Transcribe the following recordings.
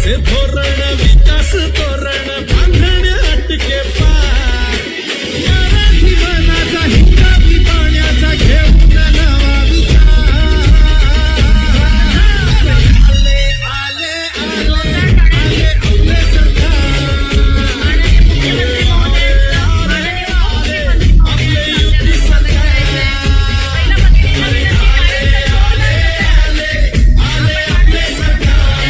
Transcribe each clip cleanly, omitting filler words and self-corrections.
युतीचे धोरण विकास तोरण बांधणे अटके पार मराठी मनाचा हिंगावी पाण्याचा घेऊन नवा विचार आले आले आले आले आपले सरकार आपले युती सरकार आले आले आले आले आपले सरकार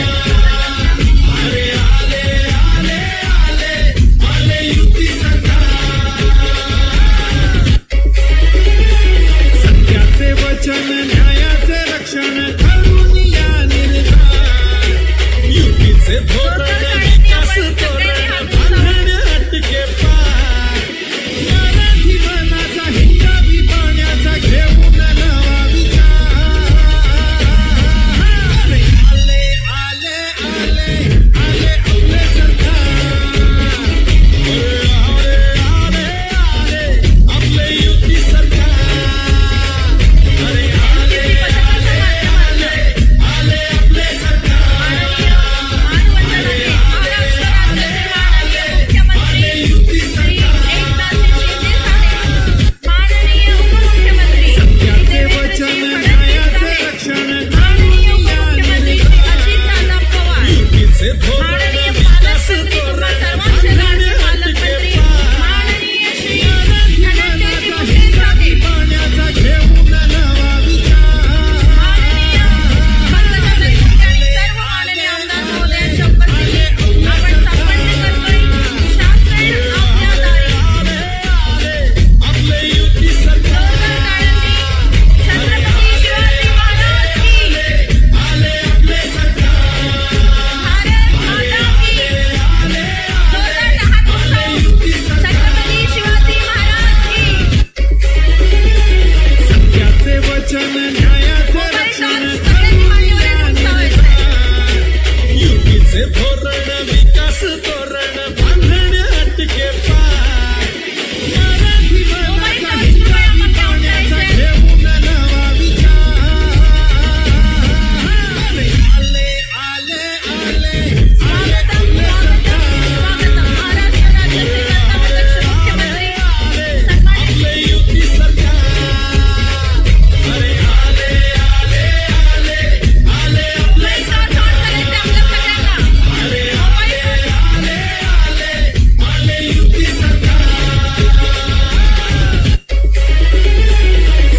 आले आले आले आले आले युती सरकार सत्याचे वचन न्यायाचे रक्षण करून या निर्धार युतीचे धोरण विकास तोरण बांधणे अटके पार मराठी मनाचा हिंगावी पाण्याचा घेऊन नवा विचार आले आले आले आले आपले सरकार आले आले आले आपले युती सरकार आले आले आले आले आले आपले सरकार आले आले आले आले युती सरकार सत्याचे वचन न्यायाचे रक्षण करून या निर्धार युतीचे धोरण विकास तोरण बांधणे अटके पार मराठी मनाचा हिंगावी पाण्याचा घेऊन नवा विचार आपले युती सरकार आले आपले सरकार आले आले आपले युती सत्याचे वचन न्यायाचे रक्षण करून या निर्धार युतीचे धोरण विकास तोरण बांधणे अटके पार मराठी मनाचा हिंगावी पाण्याचा घेऊन नवा विचार आले आले आले आले आले आपले सरकार आपले युती सरकार आले आले आले आले आले आपले सरकार आले आले आले आले आले युती सरकार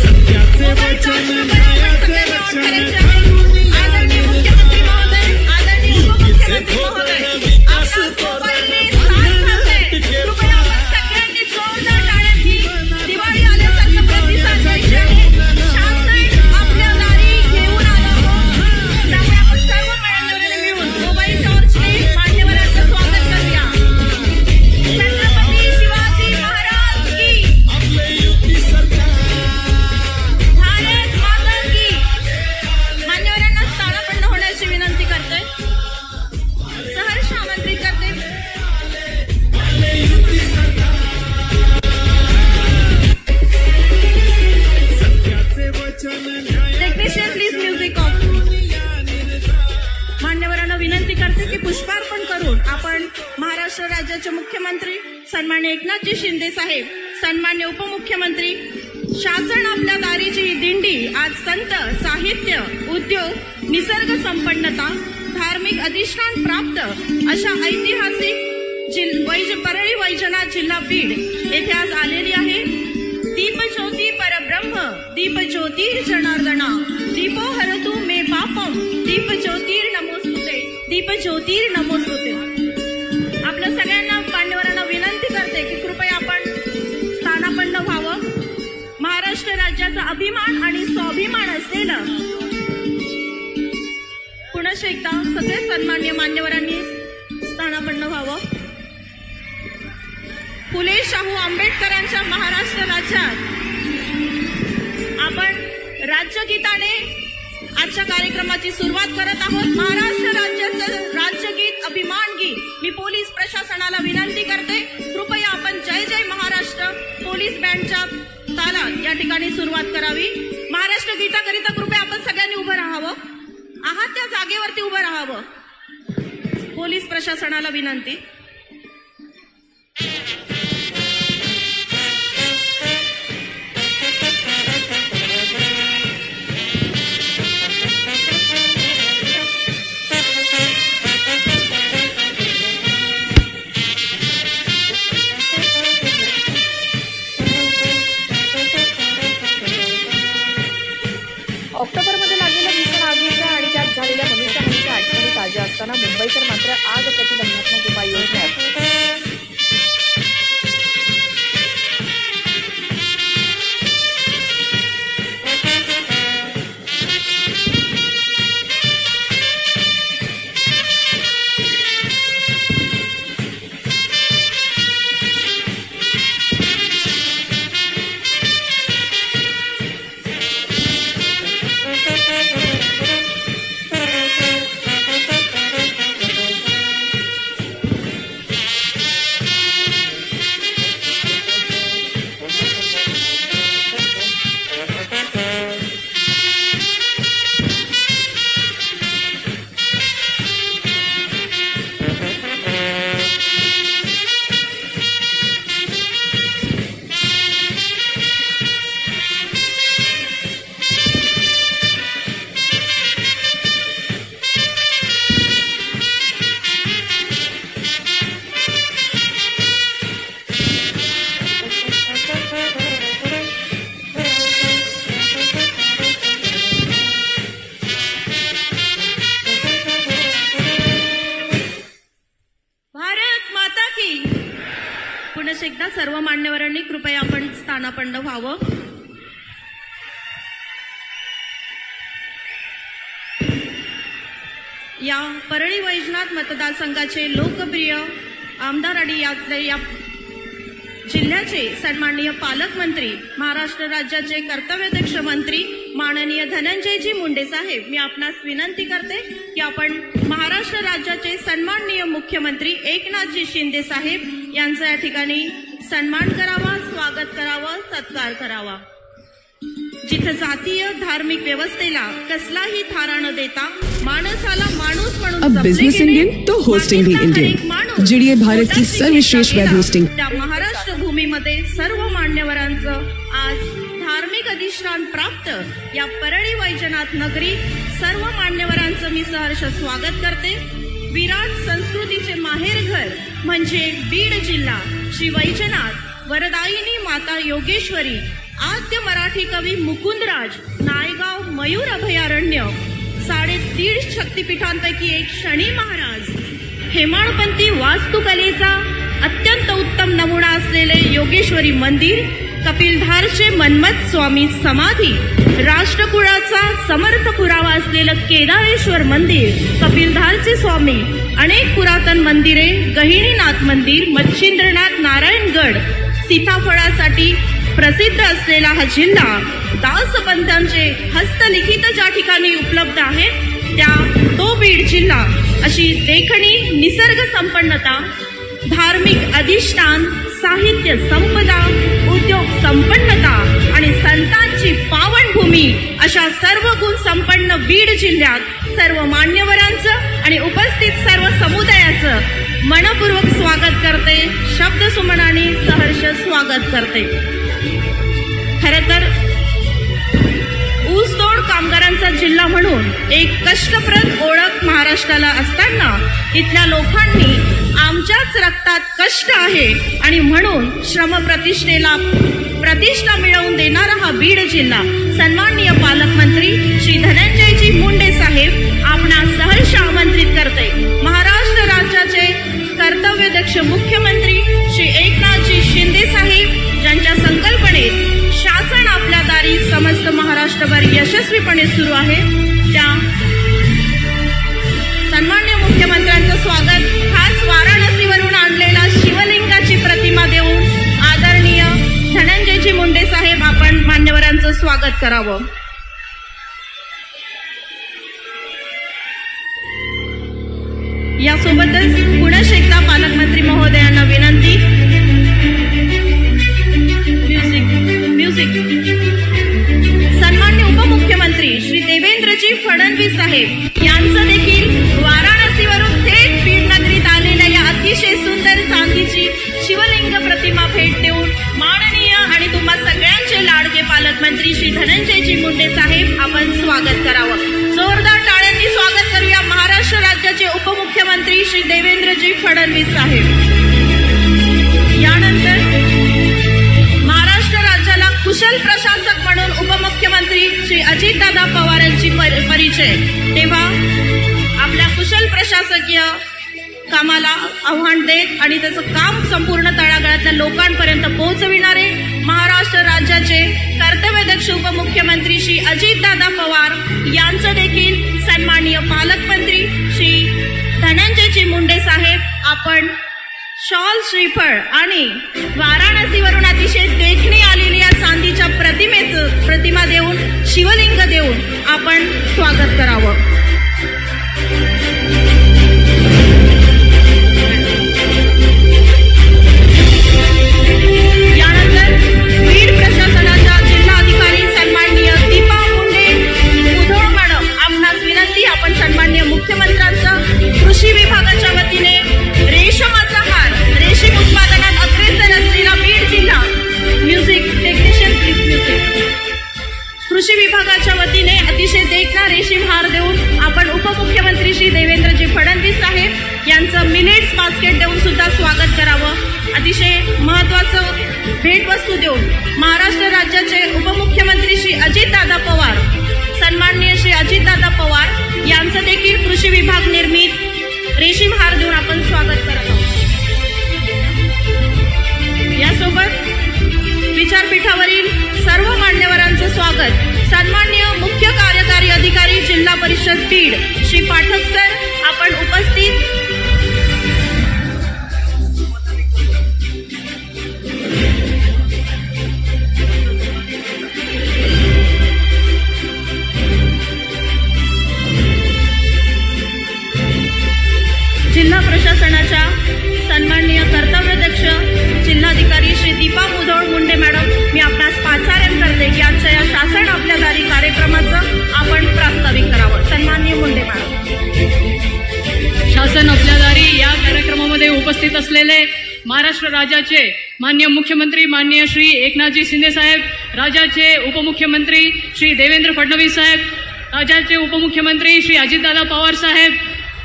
सत्याचे वचन न्यायाचे रक्षण करून या निर्धार युतीचे धोरण विकास तोरण बांधणे अटके पार दिवाळी आल्यासारखं प्रतिसाद द्यायचे शासन आपल्या दारी घेऊन आलं त्यामुळे आपण सर्व मान्यवरांनी मिळून मोबाईल टॉर्चने मान्यवरांचं स्वागत करूया. छत्रपती शिवाजी महाराज की आपले युती सरकार भारत माता की. मान्यवरांना स्थानापन्न होण्याची विनंती करते, सहर्ष आमंत्रित करते. आपले युती सरकार सत्याचे वचन टेक्निशियन प्लीज म्युझिक ऑफ. या निर्धार मान्यवरांना विनंती करते की पुष्पार्पण करून आपण महाराष्ट्र राज्याचे मुख्यमंत्री सन्मान्य एकनाथजी शिंदे साहेब, सन्मान्य उपमुख्यमंत्री, शासन आपल्या दारीची ही दिंडी आज संत, साहित्य, उद्योग, निसर्ग संपन्नता, धार्मिक अधिष्ठान प्राप्त अशा ऐतिहासिक परळी वैजनाथ जिल्हा बीड येथे आज आलेली आहे. दीपज्योती परब्रह्म दीपज्योतीर जनार्दना दीपो हरतु मे पापम दीपज्योतीर नमोस्तुते दीपज्योतीर नमोस्तुते. आपल्या सगळ्यांना मान्यवरांना विनंती करते की कृपया आपण स्थानापन्न व्हावं. महाराष्ट्र राज्याचा अभिमान आणि स्वाभिमान असलेलं पुनश्च एकदा सगळे सन्मान्य मान्यवरांनी स्थानापन्न व्हावं. फुले शाहू आंबेडकरांच्या महाराष्ट्र राज्यात आपण राज्यगीताने आजच्या कार्यक्रमाची सुरुवात करत आहोत. महाराष्ट्र राज्याचं राज्यगीत अभिमान गीत मी पोलीस प्रशासनाला विनंती करते, कृपया आपण जय जय महाराष्ट्र पोलीस बँडच्या तालात या ठिकाणी सुरुवात करावी. महाराष्ट्र गीताकरिता कृपया आपण सगळ्यांनी उभं राहावं, आहात त्या जागेवरती उभं राहावं. पोलीस प्रशासनाला विनंती. ऑक्टोबरमध्ये लागलेल्या भीषण आगीच्या आणि त्यात झालेल्या मनुष्यहानीच्या आठवणी ताज्या असताना मुंबईकर मात्र आग प्रतिबंधात्मक उपाययोजनेत पुनश एकदा सर्व मान्यवरांनी कृपया आपण स्थानापन्न व्हावं. या परळी वैजनाथ मतदारसंघाचे लोकप्रिय आमदार आणि या जिल्ह्याचे सन्माननीय पालकमंत्री, महाराष्ट्र राज्याचे कर्तव्यदक्ष मंत्री माननीय धनंजयजी मुंडे साहेब, मी आपणास विनंती करते की आपण महाराष्ट्र राज्याचे सन्माननीय मुख्यमंत्री एकनाथजी शिंदे साहेब यांचा या ठिकाणी सन्मान करावा, स्वागत करावं, सत्कार करावा. जिथं जातीय धार्मिक व्यवस्थेला कसलाही थारा न देता माणसाला माणूस म्हणून अब बिजनेस इंडियन तो होस्टिंग भी इंडियन. जुड़िए भारत की सर्वश्रेष्ठ वेब होस्टिंग. त्या महाराष्ट्र भूमीमध्ये सर्व मान्यवरांचं आज धार्मिक अधिष्ठान प्राप्त या परळी वैजनाथ नगरीत सर्व मान्यवरांचं मी सहर्ष स्वागत करते. विराट संस्कृतीचे माहेरघर म्हणजे बीड जिल्हा, श्री वैजनाथ, वरदायिनी माता योगेश्वरी, आद्य मराठी कवी मुकुंदराज, नायगाव मयूर अभयारण्य, 3.5 शक्तिपीठांपैकी एक शनी महाराज, हेमाडपंथी वास्तुकलेचा अत्यंत उत्तम नमुना असलेले योगेश्वरी मंदिर, कपिलधारचे मन्मथ स्वामी समाधी, राष्ट्रकुळाचा समर्थ पुरावा असलेलं केदारेश्वर मंदिर, कपिलधारचे स्वामी, अनेक पुरातन मंदिरे, गहिनीनाथ मंदिर, मच्छिंद्रनाथ, नारायणगड, सीताफळासाठी प्रसिद्ध असलेला हा जिल्हा, दासपंथांचे हस्तलिखित ज्या ठिकाणी उपलब्ध आहेत तो बीड जिल्हा, अशी देखणी निसर्ग संपन्नता, धार्मिक अधिष्ठान, साहित्य संपदा, उद्योग संपन्नता आणि संतांची पावनभूमी अशा सर्व गुण संपन्न बीड जिल्ह्यात सर्व मान्यवरांचं आणि उपस्थित सर्व समुदायाचं मनपूर्वक स्वागत करते, शब्दसुमनाने सहर्ष स्वागत करते. खरं तर ऊसतोड कामगारांचा जिल्हा म्हणून एक कष्टप्रद ओळख महाराष्ट्राला असताना इथल्या लोकांनी आमच्याच रक्तात कष्ट आहे आणि म्हणून श्रम प्रतिष्ठा मिळवून देणारा हा बीड जिल्हा सन्माननीय पालकमंत्री श्री धनंजयजी मुंडे साहेब आपणास सहर्ष आमंत्रित करते. महाराष्ट्र राज्याचे कर्तव्यदक्ष मुख्यमंत्री श्री एकनाथजी शिंदे साहेब ज्यांच्या संकल्पनेत शासन आपल्या दारी समस्त महाराष्ट्रभर यशस्वीपणे सुरू आहे, त्या सन्माननीय मुख्यमंत्र्यांचं स्वागत खास वाराणसीवरून आणलेला शिवलिंगाची प्रतिमा देऊन आदरणीय धनंजयजी मुंडे साहेब आपण मान्यवरांचं स्वागत करावं. यासोबतच पुनश एकदा पालकमंत्री महोदयांना विनंती, म्युझिक. सन्मान्य उपमुख्यमंत्री श्री देवेंद्रजी फडणवीस साहेब यांचं देखील वाराणसीवरून थेट बीड प्रतिमा भेट देऊन माननीय आणि तुम्हा सगळ्यांचे लाडके पालकमंत्री श्री धनंजयजी मुंडे साहेब आपण स्वागत करावं. जोरदार टाळ्यांनी स्वागत करूया महाराष्ट्र राज्याचे उपमुख्यमंत्री श्री देवेंद्रजी फडणवीस साहेब. यानंतर महाराष्ट्र राज्याला कुशल प्रशासक म्हणून उपमुख्यमंत्री श्री अजितदादा पवार यांची परिचय. तेव्हा आपल्या कुशल प्रशासकीय कामाला आव्हान देत आणि त्याचं काम संपूर्ण तळागाळातल्या लोकांपर्यंत पोहोचविणारे महाराष्ट्र राज्याचे कर्तव्यदक्ष उपमुख्यमंत्री श्री अजितदादा पवार यांचं देखील सन्माननीय पालकमंत्री श्री धनंजयजी मुंडे साहेब आपण शॉल, श्रीफळ आणि वाराणसीवरून अतिशय देखणी आलेली या चांदीच्या प्रतिमा देऊन, शिवलिंग देऊन आपण स्वागत करावं. यानंतर बीड प्रशासनाच्या जिल्हाधिकारी सन्माननीय दीपा मुंडे मुधोळ मॅडम आपणास विनंती, आपण सन्माननीय मुख्यमंत्र्यांचं कृषी विभागाच्या वतीने रेशमाचा हार, रेशीम उत्पादनात अग्रेसर असलेला बीड जिल्हा म्युझिक टेक्निशियन म्युझिक कृषी विभागाच्या वतीने अतिशय देखणा रेशीम हार देऊन आपण उपमुख्यमंत्री श्री देवेंद्रजी फडणवीस साहेब यांचं मिलेट्स बास्केट देऊन सुद्धा स्वागत करावं. अतिशय महत्त्वाचं भेटवस्तू देऊन महाराष्ट्र राज्याचे उपमुख्यमंत्री श्री अजितदादा पवार, सन्माननीय श्री अजितदादा पवार यांचं देखील कृषी विभाग निर्मित रेशीम हार देऊन आपण स्वागत करावं. यासोबत विचारपीठावरील सर्व मान्यवरांचं स्वागत सन्माननीय मुख्य कार्यकारी अधिकारी जिल्हा परिषद बीड श्री पाठक सर आपण उपस्थित. जिल्हा प्रशासनाच्या सन्माननीय कर्तव्यदक्ष जिल्हाधिकारी श्री दीपा मुधोळ मुंडे मॅडम, मी आपणास पाचारण करते की आजच्या या शासन आपल्या दारी कार्यक्रमाचं आपण प्रास्ताविक करावं. सन्माननीय मुंडे मॅडम. शासन आपल्या दारी या कार्यक्रमामध्ये उपस्थित असलेले महाराष्ट्र राज्याचे माननीय मुख्यमंत्री माननीय श्री एकनाथजी शिंदे साहेब, राज्याचे उपमुख्यमंत्री श्री देवेंद्र फडणवीस साहेब, राज्याचे उपमुख्यमंत्री श्री अजितदादा पवार साहेब,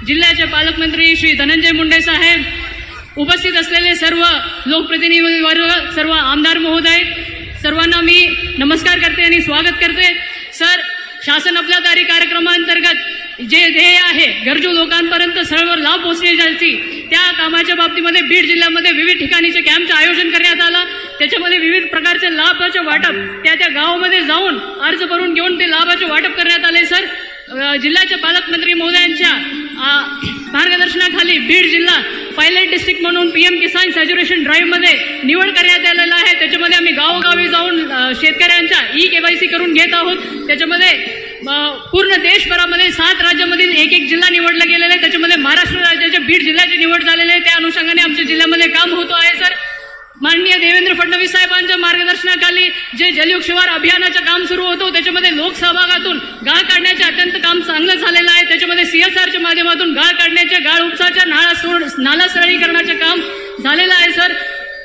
जिल्ह्याचे पालकमंत्री श्री धनंजय मुंडे साहेब, उपस्थित असलेले सर्व लोकप्रतिनिधी वर्ग, सर्व आमदार महोदय, सर्वांना मी नमस्कार करते आणि स्वागत करते. सर, शासन आपल्या दारी कार्यक्रमांतर्गत जे ध्येय आहे गरजू लोकांपर्यंत सर्व लाभ पोहोचण्यासाठी त्या कामाच्या बाबतीमध्ये बीड जिल्ह्यामध्ये विविध ठिकाणीचे कॅम्पचं आयोजन करण्यात आलं. त्याच्यामध्ये विविध प्रकारचे लाभाचे वाटप त्या गावामध्ये जाऊन अर्ज भरून घेऊन ते लाभाचे वाटप करण्यात आले. सर, जिल्ह्याच्या पालकमंत्री महोदयांच्या मार्गदर्शनाखाली बीड जिल्हा पायलट डिस्ट्रिक्ट म्हणून PM किसान सॅच्युरेशन ड्राईव्हमध्ये निवड करण्यात आलेला आहे. त्याच्यामध्ये आम्ही गावोगावी जाऊन शेतकऱ्यांच्या KYC करून घेत आहोत. त्याच्यामध्ये पूर्ण देशभरामध्ये 7 राज्यामधील एक जिल्हा निवडला गेलेला आहे. त्याच्यामध्ये महाराष्ट्र राज्याच्या बीड जिल्ह्याची निवड झालेली आहे. त्या अनुषंगाने आमच्या जिल्ह्यामध्ये काम होतो आहे. सर, माननीय देवेंद्र फडणवीस साहेबांच्या मार्गदर्शनाखाली जे जलयुग शिवार अभियानाचं काम सुरू होतं त्याच्यामध्ये लोकसहभागातून गाळ काढण्याचे अत्यंत काम चांगलं झालेलं आहे. त्याच्यामध्ये CSRच्या माध्यमातून गाळ काढण्याच्या, गाळ उपसाच्या, नाला सरळीकरणाचे काम झालेलं आहे. सर,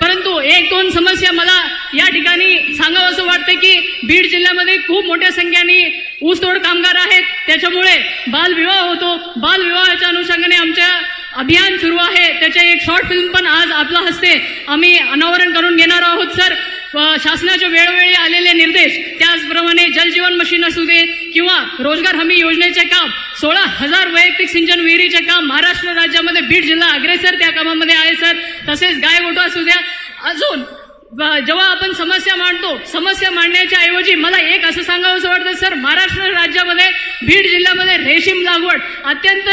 परंतु 1-2 समस्या मला या ठिकाणी सांगावं असं वाटतं की बीड जिल्ह्यामध्ये खूप मोठ्या संख्येने ऊसतोड कामगार आहेत. त्याच्यामुळे बालविवाह होतो. बालविवाहाच्या अनुषंगाने आमच्या अभियान सुरू आहे. त्याचे एक शॉर्ट फिल्म पण आज आपल्या हस्ते आम्ही अनावरण करून घेणार आहोत. सर, शासनाचे वेळोवेळी आलेले निर्देश, त्याचप्रमाणे जलजीवन मिशन असू दे किंवा रोजगार हमी योजनेचे काम, 16,000 वैयक्तिक सिंचन विहिरीचे काम महाराष्ट्र राज्यामध्ये बीड जिल्हा अग्रेसर त्या कामामध्ये आहे. सर, तसेच गायगोठा असू द्या. अजून जेव्हा आपण समस्या मांडतो, समस्या मांडण्याच्या ऐवजी मला एक असं सांगावं असं वाटतं सर, महाराष्ट्र राज्यामध्ये बीड जिल्ह्यामध्ये रेशीम लागवड अत्यंत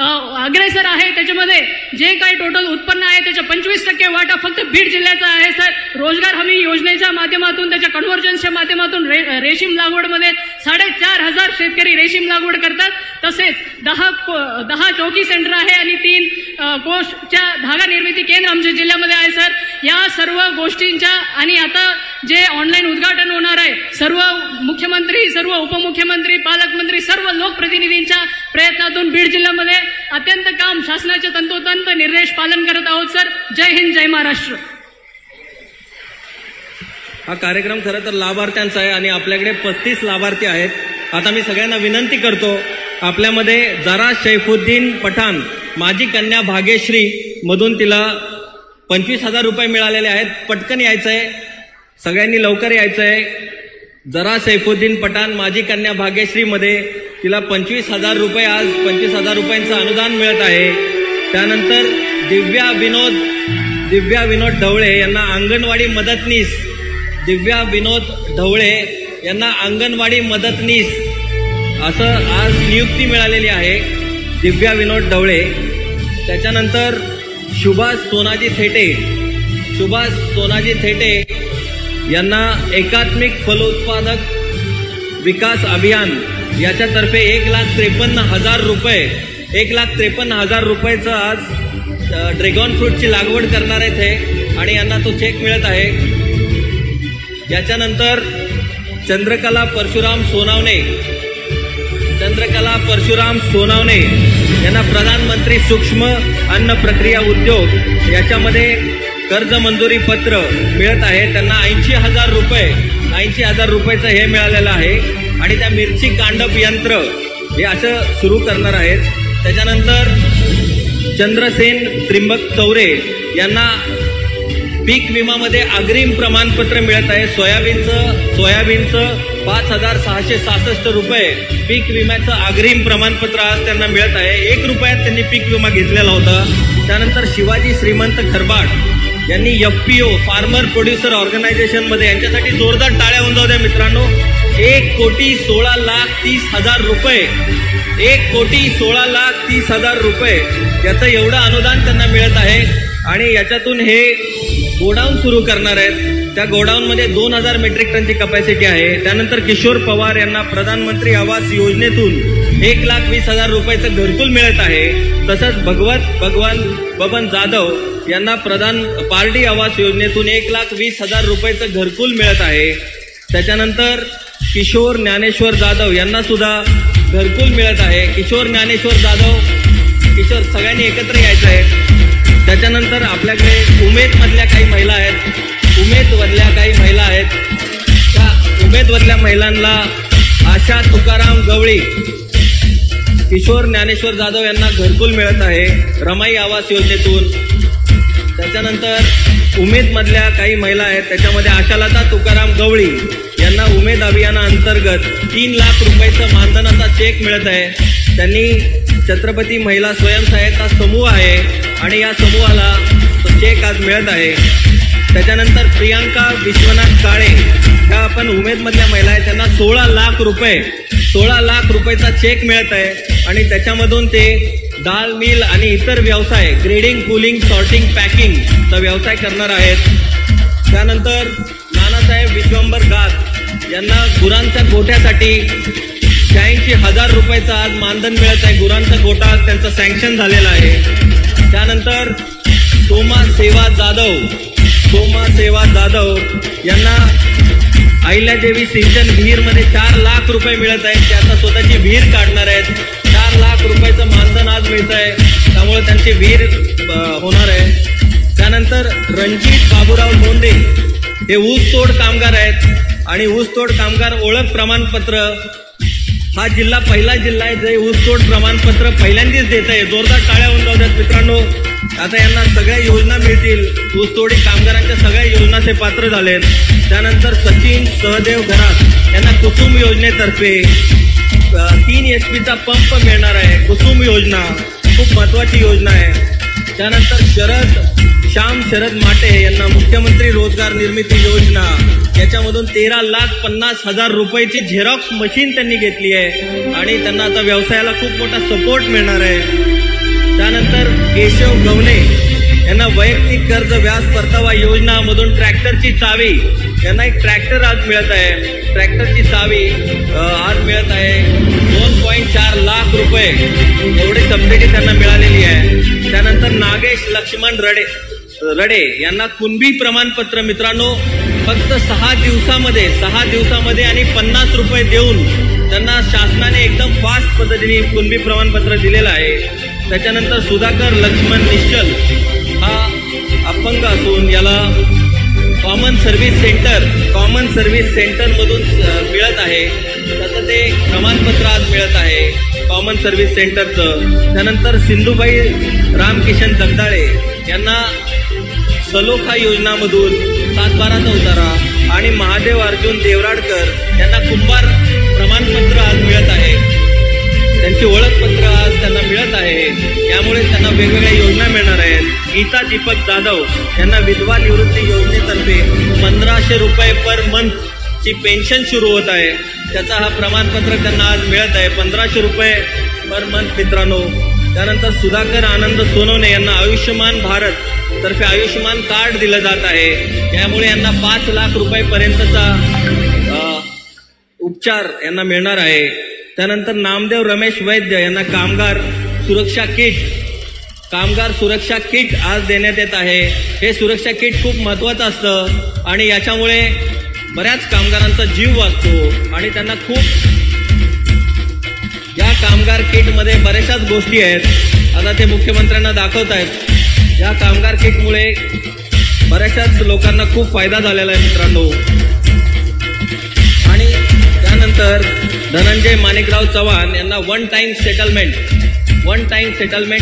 अग्रेसर आहे. त्याच्यामध्ये जे काही टोटल उत्पन्न आहे त्याच्या 25% वाटा फक्त बीड जिल्ह्याचा आहे. सर, रोजगार हमी योजनेच्या माध्यमातून, त्याच्या कन्व्हर्जन्सच्या माध्यमातून रेशीम लागवडमध्ये 4,500 शेतकरी रेशीम लागवड करतात. तसेच 10 चौकी सेंटर आहे आणि 3 कोषच्या धागा निर्मिती केंद्र आमच्या जिल्ह्यामध्ये आहे. सर, या सर्व गोष्टींच्या आणि आता जे ऑनलाईन उद्घाटन होणार आहे, सर्व मुख्यमंत्री, सर्व उपमुख्यमंत्री, पालकमंत्री, सर्व लोकप्रतिनिधींच्या प्रयत्नातून बीड जिल्ह्यामध्ये अत्यंत काम शासनाचे तंतोतंत निर्देश पालन करत आहोत. सर, जय हिंद, जय महाराष्ट्र. हा कार्यक्रम खरं तर लाभार्थ्यांचा आहे आणि आपल्याकडे 35 लाभार्थी आहेत. आता मी सगळ्यांना विनंती करतो, आपल्यामध्ये जरा शैफुद्दीन पठाण माझी कन्या भाग्यश्री मधून तिला 25,000 रुपये मिळालेले आहेत. पटकन यायचं आहे, सगळ्यांनी लवकर यायचं आहे. जरा सैफुद्दीन पठाण माझी कन्या भाग्यश्री मध्ये तिला 25,000 रुपये, आज 25,000 रुपयांचं अनुदान मिळत आहे. त्यानंतर दिव्या विनोद ढवळे यांना अंगणवाडी मदतनीस, दिव्या विनोद ढवळे यांना अंगणवाडी मदतनीस असं आज नियुक्ती मिळालेली आहे, दिव्या विनोद ढवळे. त्याच्यानंतर सुभाष सोनाजी थेटे यांना एकात्मिक फलोत्पादक विकास अभियान याच्यातर्फे 1,53,000 रुपयेचं आज ड्रॅगन फ्रूटची लागवड करणार आहेत हे, आणि यांना तो चेक मिळत आहे. याच्यानंतर चंद्रकला परशुराम सोनावणे यांना प्रधानमंत्री सूक्ष्म अन्न प्रक्रिया उद्योग याच्यामध्ये कर्ज मंजुरी पत्र मिळत आहे. त्यांना 80,000 रुपयाचं हे मिळालेलं आहे आणि त्या मिरची कांडप यंत्र हे असं सुरू करणार आहेत. त्याच्यानंतर चंद्रसेन त्रिंबक चौरे यांना पीक विमामध्ये अग्रिम प्रमाणपत्र मिळत आहे. सोयाबीनचं 5,666 रुपये पीक विम्याचं अग्रिम प्रमाणपत्र आज त्यांना मिळत आहे. 1 रुपयात त्यांनी पीक विमा घेतलेला होता. त्यानंतर शिवाजी श्रीमंत खरबाड यांनी FPO फार्मर प्रोड्युसर ऑर्गनायझेशन मध्ये, यांच्यासाठी जोरदार टाळ्या होऊन जाऊ द्या मित्रांनो, 1,16,30,000 रुपये, 1,16,30,000 रुपये याचं एवढं अनुदान त्यांना मिळत आहे. आणि याच्यातून हे गोडाऊन सुरू करणार आहेत. त्या गोडाऊनमध्ये 2,000 मेट्रिक टनची कपॅसिटी आहे. त्यानंतर किशोर पवार यांना प्रधानमंत्री आवास योजनेतून 1,20,000 रुपयाचं घरकुल मिळत आहे. तसंच बबन जाधव यांना पारडी आवास योजनेतून 1,20,000 रुपयाचं घरकुल मिळत आहे. त्याच्यानंतर किशोर ज्ञानेश्वर जाधव यांना सुद्धा घरकुल मिळत आहे. किशोर सगळ्यांनी एकत्र यायचं आहे. त्याच्यानंतर आपल्याकडे उमेदमधल्या काही महिला आहेत. त्या उमेदमधल्या महिलांना आशा तुकाराम गवळी, किशोर ज्ञानेश्वर जाधव यांना घरकुल मिळत आहे रमाई आवास योजनेतून. त्याच्यानंतर उमेदमधल्या काही महिला आहेत, त्याच्यामध्ये आशालता तुकाराम गवळी यांना उमेद अभियानाअंतर्गत 3 लाख रुपयाचं मानधनाचा चेक मिळत आहे. त्यांनी छत्रपती महिला स्वयंसहायता समूह आहे आणि या समूहाला तो चेक आज मिळत आहे. त्याच्यानंतर प्रियांका विश्वनाथ काळे ह्या आपण उमेदमधल्या महिला आहेत, त्यांना 16 लाख रुपयाचा चेक मिळत आहे आणि त्याच्यामधून ते डाळ मिल आणि इतर व्यवसाय, ग्रेडिंग, कूलिंग, सॉर्टिंग, पॅकिंगचा व्यवसाय करणार आहेत. त्यानंतर नानासाहेब विश्वंभर गात यांना गुरांच्या गोठ्यासाठी 86,000 रुपयाचं आज मानधन मिळत आहे. गुरांचा गोठा आज त्यांचं सँक्शन झालेला आहे. त्यानंतर सोमा सेवा जाधव यांना अहिल्यादेवी सिंचन विहीरमध्ये 4 लाख रुपये मिळत आहेत. ते आता स्वतःची विहीर काढणार आहेत. 4 लाख रुपयाचं मानधन आज मिळत आहे, त्यामुळे त्यांची विहीर होणार आहे. त्यानंतर रणजित बाबूराव लोंढे हे ऊसतोड कामगार आहेत आणि ऊसतोड कामगार ओळख प्रमाणपत्र हा पहिला जिल्हा आहे जे ऊसतोड प्रमाणपत्र पहिल्यांदाच देत आहे. जोरदार टाळ्या होऊन जाऊ द्यात मित्रांनो. आता यांना सगळ्या योजना मिळतील. ऊसतोडी कामगारांच्या सगळ्या योजना ते पात्र झालेत. त्यानंतर सचिन सहदेव घरात यांना कुसुम योजनेतर्फे 3 HP पंप मिळणार आहे. कुसुम योजना खूप महत्वाची योजना आहे. त्यानंतर श्याम शरद माटे यांना मुख्यमंत्री रोजगार निर्मिती योजना याच्यामधून 13,50,000 रुपयाची झेरॉक्स मशीन त्यांनी घेतली आहे आणि त्यांना आता व्यवसायाला खूप मोठा सपोर्ट मिळणार आहे. त्यानंतर केशव गवणे यांना वैयक्तिक कर्ज व्याज परतावा योजनामधून ट्रॅक्टरची चावी, यांना एक ट्रॅक्टर आज मिळत आहे. ट्रॅक्टरची चावी आज मिळत आहे. 2.4 लाख रुपये एवढी सबसिडी त्यांना मिळालेली आहे. त्यानंतर नागेश लक्ष्मण रडे यांना कुणबी प्रमाणपत्र मित्रांनो फक्त 6 दिवसामध्ये आणि 50 रुपये देऊन त्यांना शासनाने एकदम फास्ट पद्धतीने कुणबी प्रमाणपत्र दिलेलं आहे. त्याच्यानंतर सुधाकर लक्ष्मण निश्चल हा अपंग असून याला कॉमन कॉमन सर्व्हिस सेंटरमधून मिळत आहे, तसं ते प्रमाणपत्र आज मिळत आहे कॉमन सर्व्हिस सेंटरचं. त्यानंतर सिंधुबाई रामकिशन जगदाळे यांना सलोखा योजनामधून 7/12चा उतारा आणि महादेव अर्जुन देवराडकर यांना कुंभार प्रमाणपत्र आज मिळत आहे, त्यांची ओळखपत्र आज त्यांना मिळत आहे. त्यामुळे त्यांना वेगवेगळ्या योजना मिळणार आहेत. गीता दीपक जाधव यांना विधवा निवृत्ती योजनेतर्फे 1500 रुपये पर मंथ ची पेन्शन सुरू होत आहे, त्याचा हा प्रमाणपत्र त्यांना आज मिळत आहे, 1500 रुपये पर मंथ मित्रांनो. त्यानंतर सुधाकर आनंद सोनवणे यांना आयुष्यमान भारत तर्फे आयुष्यमान कार्ड दिलं जात आहे, त्यामुळे यांना 5 लाख रुपयेपर्यंतचा उपचार यांना मिळणार आहे. त्यानंतर नामदेव रमेश वैद्य यांना कामगार सुरक्षा किट आज देण्यात येत आहे. हे सुरक्षा किट खूप महत्त्वाचं असतं आणि याच्यामुळे बऱ्याच कामगारांचा जीव वाचतो आणि त्यांना या कामगार किटमध्ये बऱ्याचशाच गोष्टी आहेत, आता ते मुख्यमंत्र्यांना दाखवत आहेत. या कामगार किटमुळे बऱ्याचशाच लोकांना खूप फायदा झालेला आहे मित्रांनो. आणि त्यानंतर धनंजय माणिकराव चव्हाण यांना वन टाइम सेटलमेंट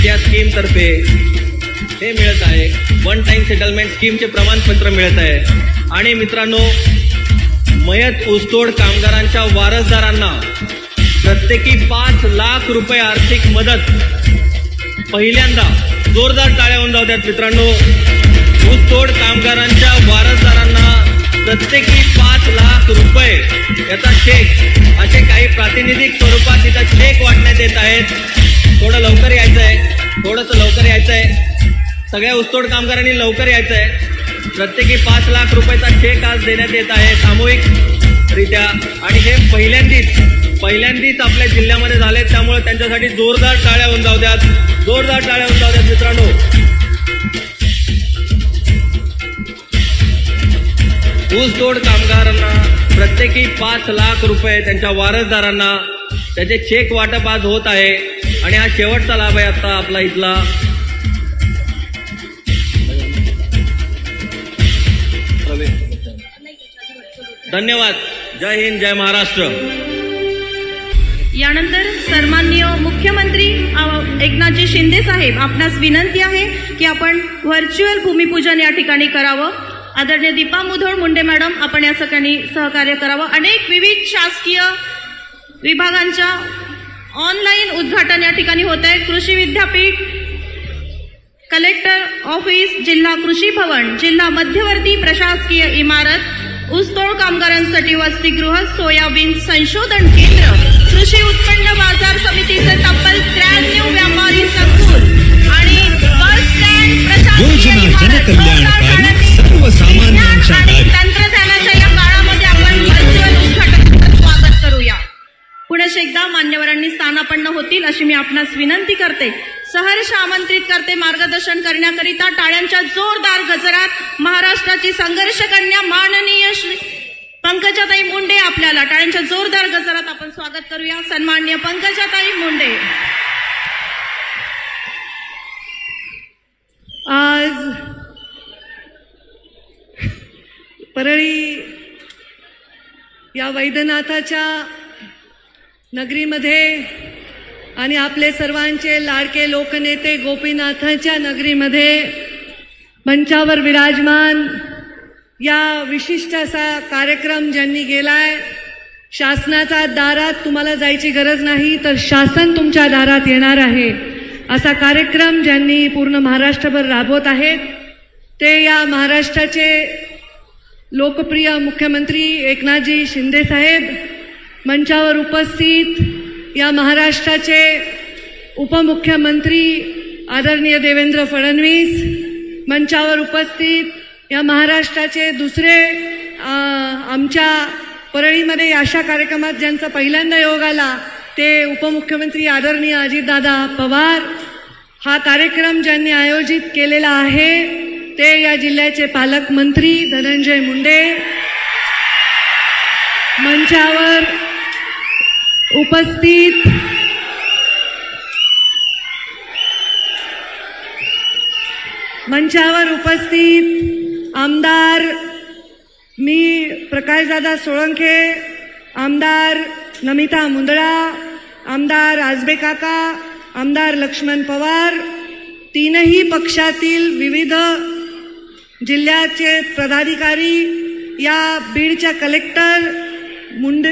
या स्कीमतर्फे हे मिळत आहे. वन टाइम सेटलमेंट स्कीमचे प्रमाणपत्र मिळत आहे. आणि मित्रांनो, मयत ऊसतोड कामगारांच्या वारसदारांना प्रत्येकी 5 लाख रुपये आर्थिक मदत. पहिल्यांदा जोरदार टाळ्या होऊन जाऊ द्यात मित्रांनो. ऊसतोड कामगारांच्या वारसदारांना प्रत्येकी 5 लाख रुपये याचा चेक, असे काही प्रातिनिधिक स्वरूपात तिचा चेक वाटण्यात येत आहेत. थोडंसं लवकर यायचं आहे. सगळ्या ऊसतोड कामगारांनी लवकर यायचं आहे. प्रत्येकी 5 लाख रुपयाचा चेक आज देण्यात येत आहे सामूहिकरित्या. आणि हे पहिल्यांदीच आपल्या जिल्ह्यामध्ये झाले, त्यामुळे त्यांच्यासाठी जोरदार टाळ्या होऊन जाऊ द्यात मित्रांनो. ऊसतोड कामगारांना प्रत्येकी 5 लाख रुपये त्यांच्या वारसदारांना त्याचे चेक वाटप आज होत आहे. आणि हा शेवटचा लाभ आहे आता आपला इथला. धन्यवाद. जय हिंद, जय महाराष्ट्र. यानंतर सन्माननीय मुख्यमंत्री एकनाथजी शिंदे साहेब, आपणास विनंती आहे की आपण व्हर्च्युअल भूमिपूजन या ठिकाणी करावं. आदरणीय दीपा मुधोळ मुंडे मॅडम, आपण या ठिकाणी सहकार्य करावं. अनेक विविध शासकीय विभागांच्या ऑनलाईन उद्घाटन या ठिकाणी होत आहे. कृषी विद्यापीठ, कलेक्टर ऑफिस, जिल्हा कृषी भवन, जिल्हा मध्यवर्ती प्रशासकीय इमारत, ऊसतोड कामगारांसाठी वसतिगृह, सोयाबीन संशोधन केंद्र, कृषी उत्पन्न बाजार समितीचे तब्बल 93 व्यापारी संकुल आणि बस स्टँड, प्रशासकीय इमारत, सर्वसामान्यांच्या तंत्रज्ञानाच्या या काळामध्ये आपण व्हर्च्युअल उद्घाटनाचं स्वागत करूया. पुढे एकदा मान्यवरांनी स्थानापन्न होतील अशी मी आपणास विनंती करते. सहर्ष आमंत्रित करते मार्गदर्शन करण्याकरिता टाळ्यांच्या जोरदार गजरात महाराष्ट्राची संघर्ष कन्या माननीय श्री पंकजाताई मुंडे, आपल्याला टाळ्यांच्या जोरदार गजरात आपण स्वागत करूया. सन्माननीय पंकजाताई मुंडे. आज परळी या वैद्यनाथाच्या नगरीमध्ये आणि आपले सर्वांचे लाडके लोकनेते गोपीनाथांच्या नगरीमध्ये मंचावर विराजमान या विशिष्ट असा कार्यक्रम ज्यांनी केलाय. शासनाच्या दारात तुम्हाला जायची गरज नाही, तर शासन तुमच्या दारात येणार आहे असा कार्यक्रम ज्यांनी पूर्ण महाराष्ट्रभर राबवत आहेत, ते या महाराष्ट्राचे लोकप्रिय मुख्यमंत्री एकनाथजी शिंदे साहेब, मंचावर उपस्थित या महाराष्ट्राचे उपमुख्यमंत्री आदरणीय देवेंद्र फडणवीस, मंचावर उपस्थित या महाराष्ट्राचे दुसरे आमच्या परळीमध्ये अशा कार्यक्रमात ज्यांचा पहिल्यांदा योग आला ते उपमुख्यमंत्री आदरणीय अजितदादा पवार. हा कार्यक्रम ज्यांनी आयोजित केलेला आहे ते या जिल्ह्याचे पालकमंत्री धनंजय मुंडे, मंचावर उपस्थित आमदार मी प्रकाशदादा सोळंके, आमदार नमिता मुंदडा, आमदार आजबे काका, आमदार लक्ष्मण पवार, तीनही पक्षातील विविध जिल्ह्याचे पदाधिकारी, या बीडच्या कलेक्टर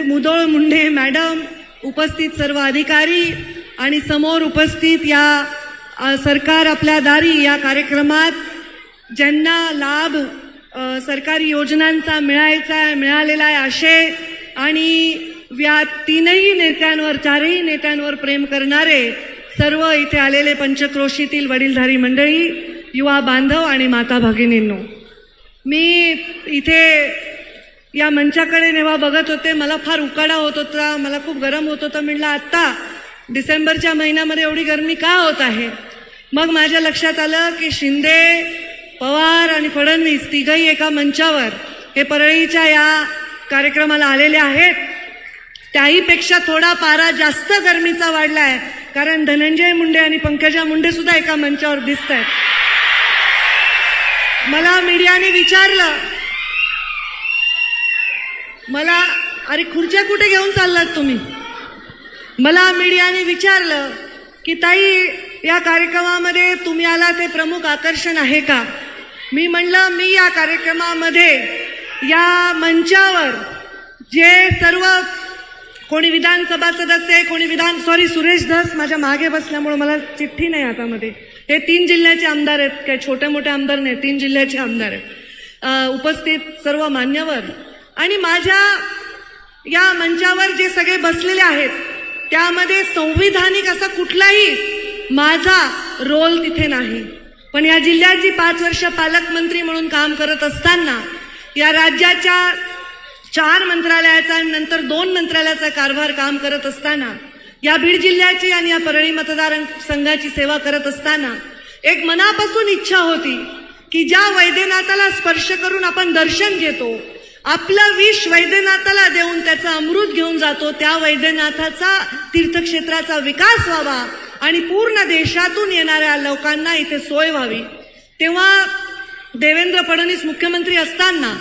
मुदोळ मुंडे मॅडम, उपस्थित सर्व अधिकारी आणि समोर उपस्थित या सरकार आपल्या दारी या कार्यक्रमात ज्यांना लाभ सरकारी योजनांचा मिळालेला आहे असे आणि या तीनही नेत्यांवर, चारही नेत्यांवर प्रेम करणारे सर्व इथे आलेले पंचक्रोशीतील वडीलधारी मंडळी, युवा बांधव आणि माता भगिनींनो, मी इथे या मंचाकडे जेव्हा बघत होते मला फार उकाडा होत होता, मला खूप गरम होत होतं. म्हटलं आत्ता डिसेंबरच्या महिन्यामध्ये एवढी गरमी का होत आहे. मग माझ्या लक्षात आलं की शिंदे, पवार आणि फडणवीस तिघही एका मंचावर हे परळीच्या या कार्यक्रमाला आलेले आहेत. त्याहीपेक्षा थोडा पारा जास्त गरमीचा वाढलाय, कारण धनंजय मुंडे आणि पंकजा मुंडे सुद्धा एका मंचावर दिसत आहेत. मला मीडियाने विचारलं, मला अरे खुर्च्या कुठे घेऊन चाललात तुम्ही. मला मीडियाने विचारलं की ताई या कार्यक्रमामध्ये तुम्ही आला ते प्रमुख आकर्षण आहे का. मी म्हणलं मी या कार्यक्रमामध्ये या मंचावर जे सर्व कोणी विधानसभा सदस्य आहे, कोणी सुरेश धस माझ्या मागे बसल्यामुळे मला चिठ्ठी नाही हातामध्ये, हे 3 जिल्ह्याचे आमदार आहेत, काही छोटे मोठे आमदार नाही, 3 जिल्ह्याचे आमदार आहेत, उपस्थित सर्व मान्यवर आणि माझ्या या मंचावर जे सगळे बसलेले आहेत त्यामध्ये संविधानिक असा कुठलाही माझा रोल तिथे नाही. पण या जिल्ह्याची 5 वर्ष पालकमंत्री म्हणून काम करत असताना, या राज्याच्या 4 मंत्रालयाचा आणि नंतर 2 मंत्रालयाचा कारभार काम करत असताना, या बीड जिल्ह्याची आणि या परळी मतदारसंघाची सेवा करत असताना एक मनापासून इच्छा होती की ज्या वैद्यनाथाला स्पर्श करून आपण दर्शन घेतो, आपलं विष वैद्यनाथाला देऊन त्याचं अमृत घेऊन जातो, त्या वैद्यनाथाचा तीर्थक्षेत्राचा विकास व्हावा आणि पूर्ण देशातून येणाऱ्या लोकांना इथे सोय व्हावी. तेव्हा देवेंद्र फडणवीस मुख्यमंत्री असताना,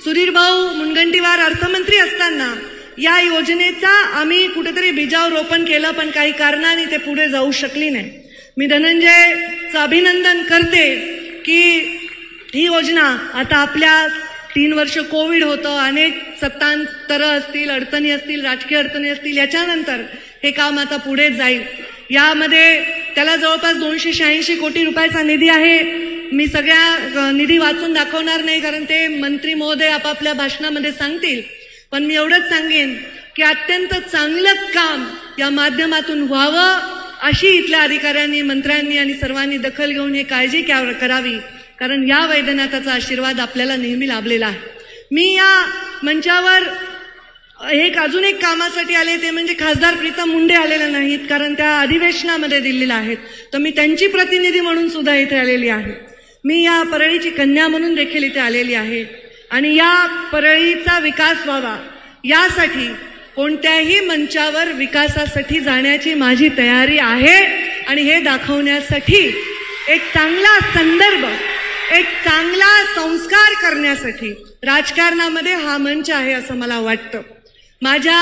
सुधीर भाऊ मुनगंटीवार अर्थमंत्री असताना या योजनेचा आम्ही कुठेतरी बीजारोपण केलं, पण काही कारणाने ते पुढे जाऊ शकली नाही. मी धनंजयचं अभिनंदन करते की ही योजना आता आपल्या 3 वर्ष कोविड होतं, अनेक सत्तांतर असतील, अडचणी असतील, राजकीय अडचणी असतील, याच्यानंतर हे काम आता पुढे जाईल. यामध्ये त्याला जवळपास 286 कोटी रुपयाचा निधी आहे. मी सगळ्या निधी वाचून दाखवणार नाही कारण ते मंत्री महोदय आपापल्या भाषणामध्ये सांगतील, पण मी एवढंच सांगेन की अत्यंत चांगलं काम या माध्यमातून व्हावं अशी इथल्या अधिकाऱ्यांनी, मंत्र्यांनी आणि सर्वांनी दखल घेऊन हे काळजी करावी, कारण या वैद्यनाथाचा आशीर्वाद आपल्याला नेहमी लाभलेला आहे. मी या मंचावर अजून एक कामासाठी आले, ते म्हणजे खासदार प्रीतम मुंडे आलेले नाहीत कारण त्या अधिवेशनामध्ये दिल्लीला आहेत, तर मी त्यांची प्रतिनिधी म्हणून सुद्धा इथे आलेली आहे. मी या परळीची कन्या म्हणून देखील इथे आलेली आहे आणि या परळीचा विकास व्हावा यासाठी कोणत्याही मंचावर विकासासाठी जाण्याची माझी तयारी आहे आणि हे दाखवण्यासाठी एक चांगला संदर्भ, एक चांगला संस्कार करण्यासाठी राजकारणामध्ये हा मंच आहे असं मला वाटतं. माझ्या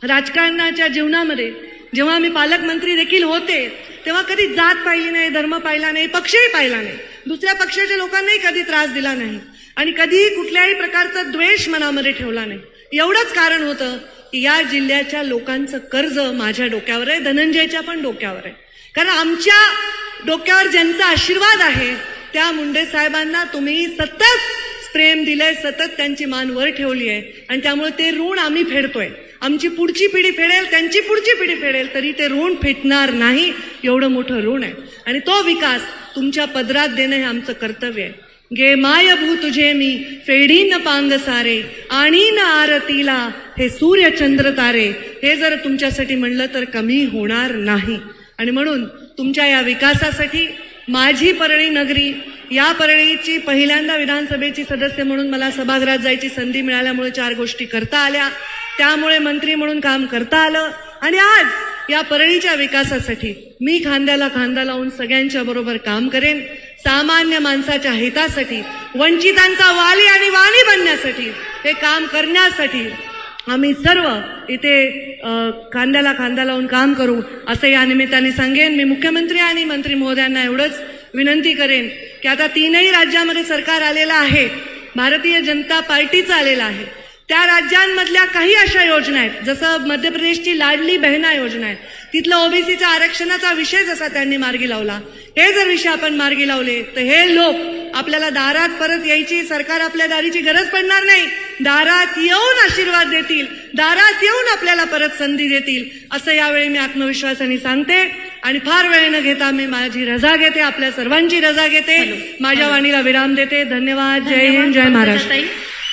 राजकारणाच्या जीवनामध्ये जेव्हा मी पालकमंत्री देखील होते तेव्हा कधी जात पाहिली नाही, धर्म पाहिला नाही, पक्षही पाहिला नाही, दुसऱ्या पक्षाच्या लोकांनाही कधी त्रास दिला नाही आणि कधी कुठल्याही प्रकारचा द्वेष मनामध्ये ठेवला नाही. एवढंच कारण होतं की या जिल्ह्याच्या लोकांचं कर्ज माझ्या डोक्यावर आहे, धनंजयच्या पण डोक्यावर आहे, कारण आमच्या डोक्यावर ज्यांचा आशीर्वाद आहे त्या मुंडे साहेबांना तुम्ही सतत प्रेम दिलंय, सतत त्यांची मान वर ठेवली आहे आणि त्यामुळे ते ऋण आम्ही फेडतोय. आमची पुढची पिढी फेडेल, त्यांची पुढची पिढी फेडेल, तरी ते ऋण फेडणार नाही, एवढं मोठं ऋण आहे आणि तो विकास तुमच्या पदरात देणं हे आमचं कर्तव्य आहे. गे मायभू तुझे मी फेडीन पांग सारे, आणीन आरतीला हे सूर्य चंद्र तारे, हे जर तुमच्यासाठी म्हणलं तर कमी होणार नाही. आणि म्हणून तुमच्या या विकासासाठी माझी परळी नगरी, या परळीची पहिल्यांदा विधानसभेची सदस्य म्हणून मला सभागृहात जायची संधी मिळाल्यामुळे 4 गोष्टी करता आल्या, त्यामुळे मंत्री म्हणून काम करता आलं आणि आज या परळीच्या विकासासाठी मी खांद्याला खांदा लावून सगळ्यांच्या बरोबर काम करेन. सामान्य माणसाच्या हितासाठी, वंचितांचा वाली आणि वाणी बनण्यासाठी ते काम करण्यासाठी आम्ही सर्व इथे खांद्याला खांदा लावून काम करू असं या निमित्ताने सांगेन. मी मुख्यमंत्री आणि मंत्री महोदयांना एवढंच विनंती करेन की आता 3ही राज्यामध्ये सरकार आलेलं आहे, भारतीय जनता पार्टीचं आलेलं आहे. त्या राज्यांमधल्या काही अशा योजना आहेत, जसं मध्य प्रदेशची लाडली बहिणा योजना आहे, तिथलं ओबीसीच्या आरक्षणाचा विषय जसा त्यांनी मार्गी लावला, हे जर विषय आपण मार्गी लावले तर हे लोक आपल्याला दारात परत यायची, सरकार आपल्या दारीची गरज पडणार नाही, दारात येऊन आशीर्वाद देतील, दारात येऊन आपल्याला परत संधी देतील असं यावेळी मी आत्मविश्वासाने सांगते. आणि फार वेळ न घेता मी माझी रजा घेते, आपल्या सर्वांची रजा घेते, माझ्या वाणीला विराम देते. धन्यवाद. जय हिंद, जय महाराष्ट्र.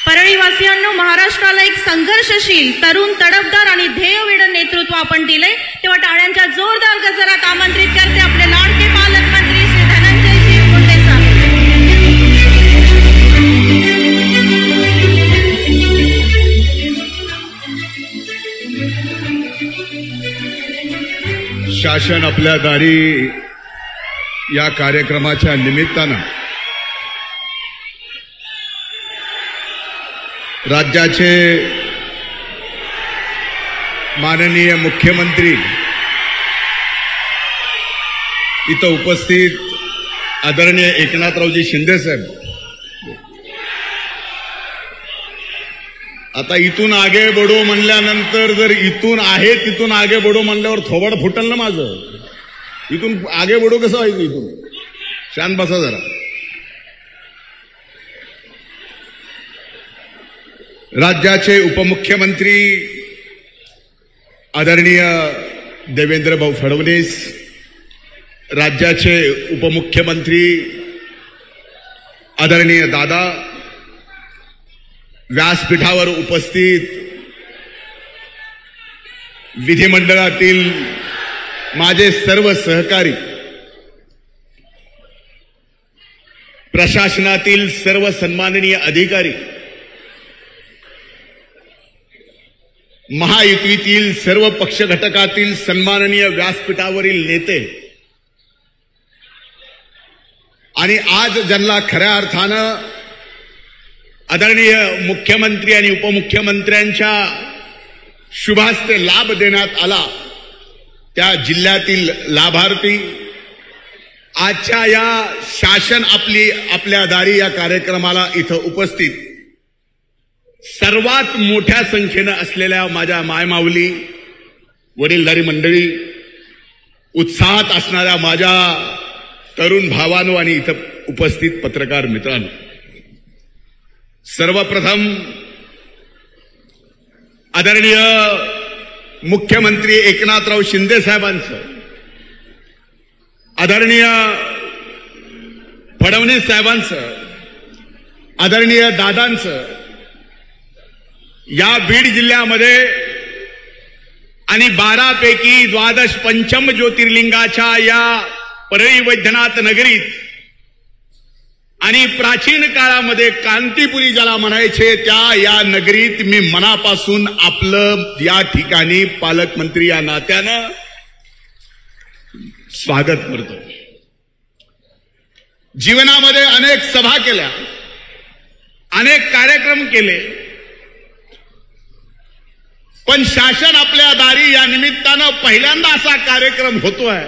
परळीवासियांनो, महाराष्ट्राला एक संघर्षशील, तरुण, तडफदार आणि ध्येयवेडं नेतृत्व आपण दिले, तेव्हा टाळ्यांच्या जोरदार गजरात आमंत्रित करते आपले लाडके पालकमंत्री श्री धनंजयजी मुंडे साहेब. शासन आपल्या दारी या कार्यक्रमाच्या निमित्तानं राज्याचे माननीय मुख्यमंत्री इथं उपस्थित आदरणीय एकनाथरावजी शिंदे साहेब, आता इथून आगे बढो म्हणल्यानंतर जर इथून आहे तिथून आगे बढो म्हणल्यावर थोबड फुटल ना माझं. इथून आगे बढो कसं व्हायचं? इथून शांत बसा जरा. राज्याचे उपमुख्यमंत्री आदरणीय देवेंद्र भाऊ फडणवीस, राज्याचे उपमुख्यमंत्री आदरणीय दादा, व्यासपीठावर उपस्थित विधिमंडळातील माझे सर्व सहकारी, प्रशासनातील सर्व सन्माननीय अधिकारी, महायुतीतील सर्व पक्ष घटकातील सन्माननीय व्यासपीठावरील नेते आणि आज ज्यांना खऱ्या अर्थानं आदरणीय मुख्यमंत्री आणि उपमुख्यमंत्र्यांच्या शुभास्ते लाभ देण्यात आला त्या जिल्ह्यातील लाभार्थी, आजच्या या शासन आपल्या दारी या कार्यक्रमाला इथं उपस्थित सर्वात मोठ्या संख्येनं असलेल्या माझ्या मायमाऊली, वडीलधारी मंडळी, उत्साहात असणाऱ्या माझ्या तरुण भावांनो आणि इथं उपस्थित पत्रकार मित्रांनो, सर्वप्रथम आदरणीय मुख्यमंत्री एकनाथराव शिंदे साहेबांचं, आदरणीय फडणवीस साहेबांचं, आदरणीय दादांचं या बीड जिल्ह्यामध्ये आणि 12 पैकी 12 पंचम ज्योतिर्लिंगाच्या या परळी वैद्यनाथ नगरीत आणि प्राचीन काळामध्ये कांतीपुरी ज्याला म्हणायचे त्या या नगरीत मी मनापासून आपलं या ठिकाणी पालकमंत्री या नात्यानं स्वागत करतो. जीवनामध्ये अनेक सभा केल्या, अनेक कार्यक्रम केले, पण शासन आपल्या दारी या निमित्तानं पहिल्यांदा असा कार्यक्रम होतोय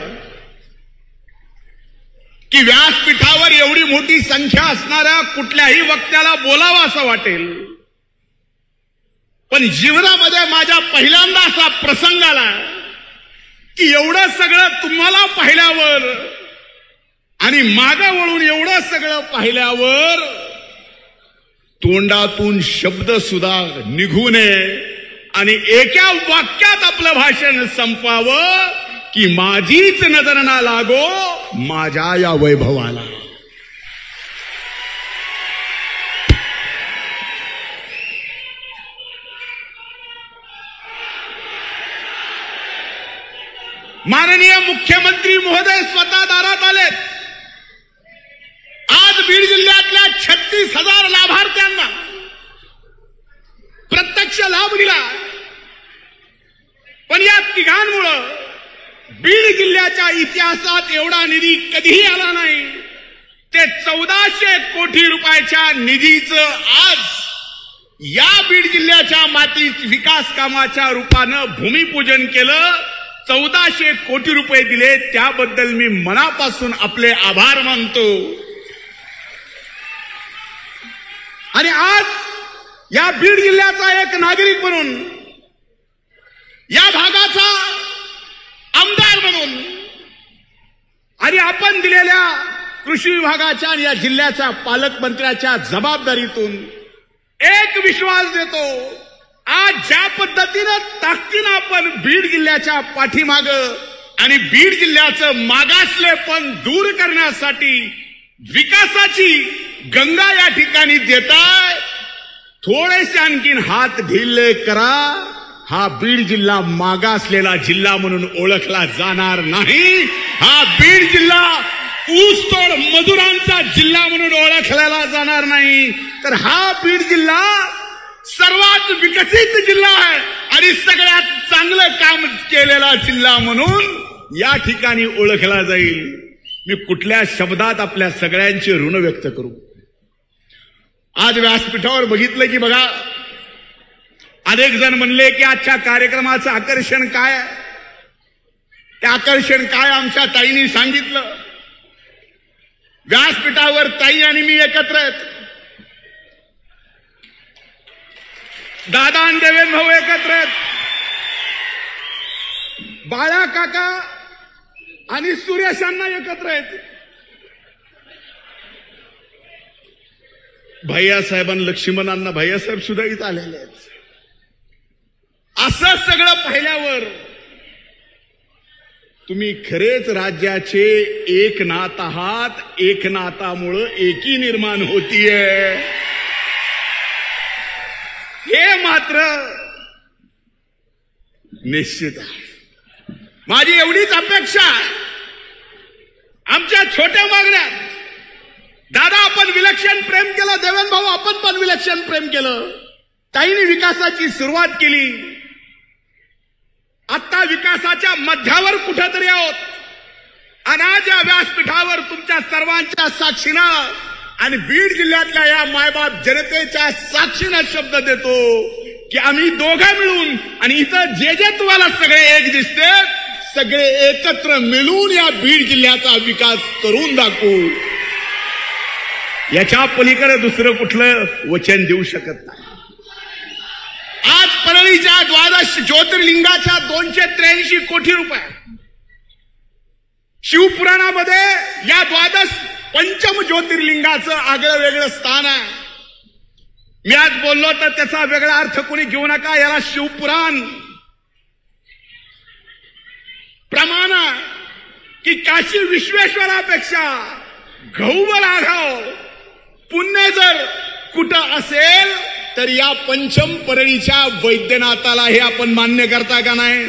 की व्यासपीठावर एवढी मोठी संख्या असणाऱ्या कुठल्याही वक्त्याला बोलावं असं वाटेल, पण जीवनामध्ये माझ्या पहिल्यांदा असा प्रसंग आला की एवढं सगळं तुम्हाला पाहिल्यावर आणि मागं वळून एवढं सगळं पाहिल्यावर तोंडातून शब्द सुद्धा निघू नये आणि एका वाक्यात आपलं भाषण संपवावं की माझीच नजर ना लागो माझ्या या वैभवाला. माननीय मुख्यमंत्री महोदय स्वतः दारात आलेत. आज बीड जिल्ह्यातल्या 36,000 लाभार्थ्यांना प्रत्यक्ष लाभ दिला, पण या तिघांमुळं बीड जिल्ह्याच्या इतिहासात एवढा निधी कधीही आला नाही. ते 1400 कोटी रुपयाच्या निधीचं आज या बीड जिल्ह्याच्या मातीत विकास कामाच्या रूपानं भूमिपूजन केलं, 1400 कोटी रुपये दिले, त्याबद्दल मी मनापासून आपले आभार मानतो. आणि आज या बीड जिल्ह्याचा एक नागरिक म्हणून, या भागाचा आमदार म्हणून आणि आपण दिलेल्या कृषी विभागाच्या आणि या जिल्ह्याच्या पालकमंत्र्याच्या जबाबदारीतून एक विश्वास देतो, आज ज्या पद्धतीनं ताकदीनं आपण बीड जिल्ह्याच्या पाठीमाग आणि बीड जिल्ह्याचं मागासलेपण दूर करण्यासाठी विकासाची गंगा या ठिकाणी देताय, थोडेसे आणखीन हात ढिले करा. हा बीड जिल्हा मागासलेला जिल्हा म्हणून ओळखला जाणार नाही. हा बीड जिल्हा ऊसतोड मजुरांचा जिल्हा म्हणून ओळखला जाणार नाही, तर हा बीड जिल्हा सर्वात विकसित जिल्हा आहे आणि सगळ्यात चांगलं काम केलेला जिल्हा म्हणून या ठिकाणी ओळखला जाईल. मी कुठल्या शब्दात आपल्या सगळ्यांचे ऋण व्यक्त करू. आज व्यासपीठावर बघितलं की बघा, अनेक जण म्हणले की आजच्या कार्यक्रमाचं आकर्षण काय आहे. ते आकर्षण काय आमच्या ताईंनी सांगितलं. व्यासपीठावर ताई आणि मी एकत्र आहेत, दादा आणि देवेंद्र भाऊ एकत्र आहेत, बाळा काका आणि सुरेशांना एकत्र आहेत, भैयासाहेबांना लक्ष्मणांना भैयासाहेब सुद्धा इथं आलेले आहेत. असं सगळं पाहिल्यावर तुम्ही खरेच राज्याचे एकनाथ आहात. एकनाथामुळं एकी निर्माण होतीये हे मात्र निश्चित आहे. माझी एवढीच अपेक्षा आहे. आमच्या छोट्या मागण्यात दादा आपण विलक्षण प्रेम केलं, देवेंद्र भाऊ आपण पण विलक्षण प्रेम केलं, ताईंनी विकासाची सुरुवात केली. आता विकासाच्या मध्यावर कुठेतरी आहोत आणि आज या व्यासपीठावर तुमच्या सर्वांच्या साक्षीनं आणि बीड जिल्ह्यातल्या या मायबाप जनतेच्या साक्षीनं शब्द देतो की आम्ही दोघं मिळून आणि इथं जे जे तुम्हाला सगळे एक दिसते, सगळे एकत्र मिळून या बीड जिल्ह्याचा विकास करून दाखवू. याच्या पलीकडे दुसरं कुठलं वचन देऊ शकत नाही. आज परळीच्या 12 ज्योतिर्लिंगाच्या 283 कोटी रुपये, शिवपुराणामध्ये या 12 पंचम ज्योतिर्लिंगाचं आगळं वेगळं स्थान आहे. मी आज बोललो तर त्याचा वेगळा अर्थ कोणी घेऊ नका. याला शिवपुराण प्रमाण की काशी विश्वेश्वरापेक्षा गहुबल आघाव पुण्य जर कुठं असेल तर या पंचम परळीच्या वैद्यनाथाला हे आपण मान्य करता का नाही.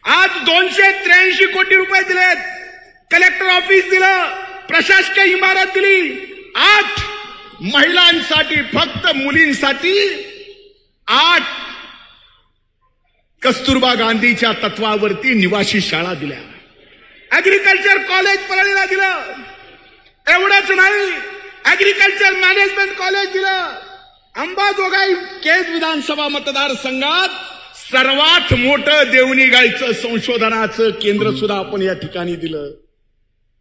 आज 283 कोटी रुपये दिलेत, कलेक्टर ऑफिस दिलं, प्रशासकीय इमारत दिली, 8 महिलांसाठी फक्त मुलींसाठी 8 कस्तुरबा गांधीच्या तत्वावरती निवासी शाळा दिल्या, ऍग्रिकल्चर कॉलेज परळीला दिलं. एवढंच नाही, ऍग्रिकल्चर मॅनेजमेंट कॉलेज दिलं. अंबाजोगाई केज विधानसभा मतदारसंघात सर्वात मोठं देवणी गायचं संशोधनाचं केंद्र सुद्धा आपण या ठिकाणी दिलं.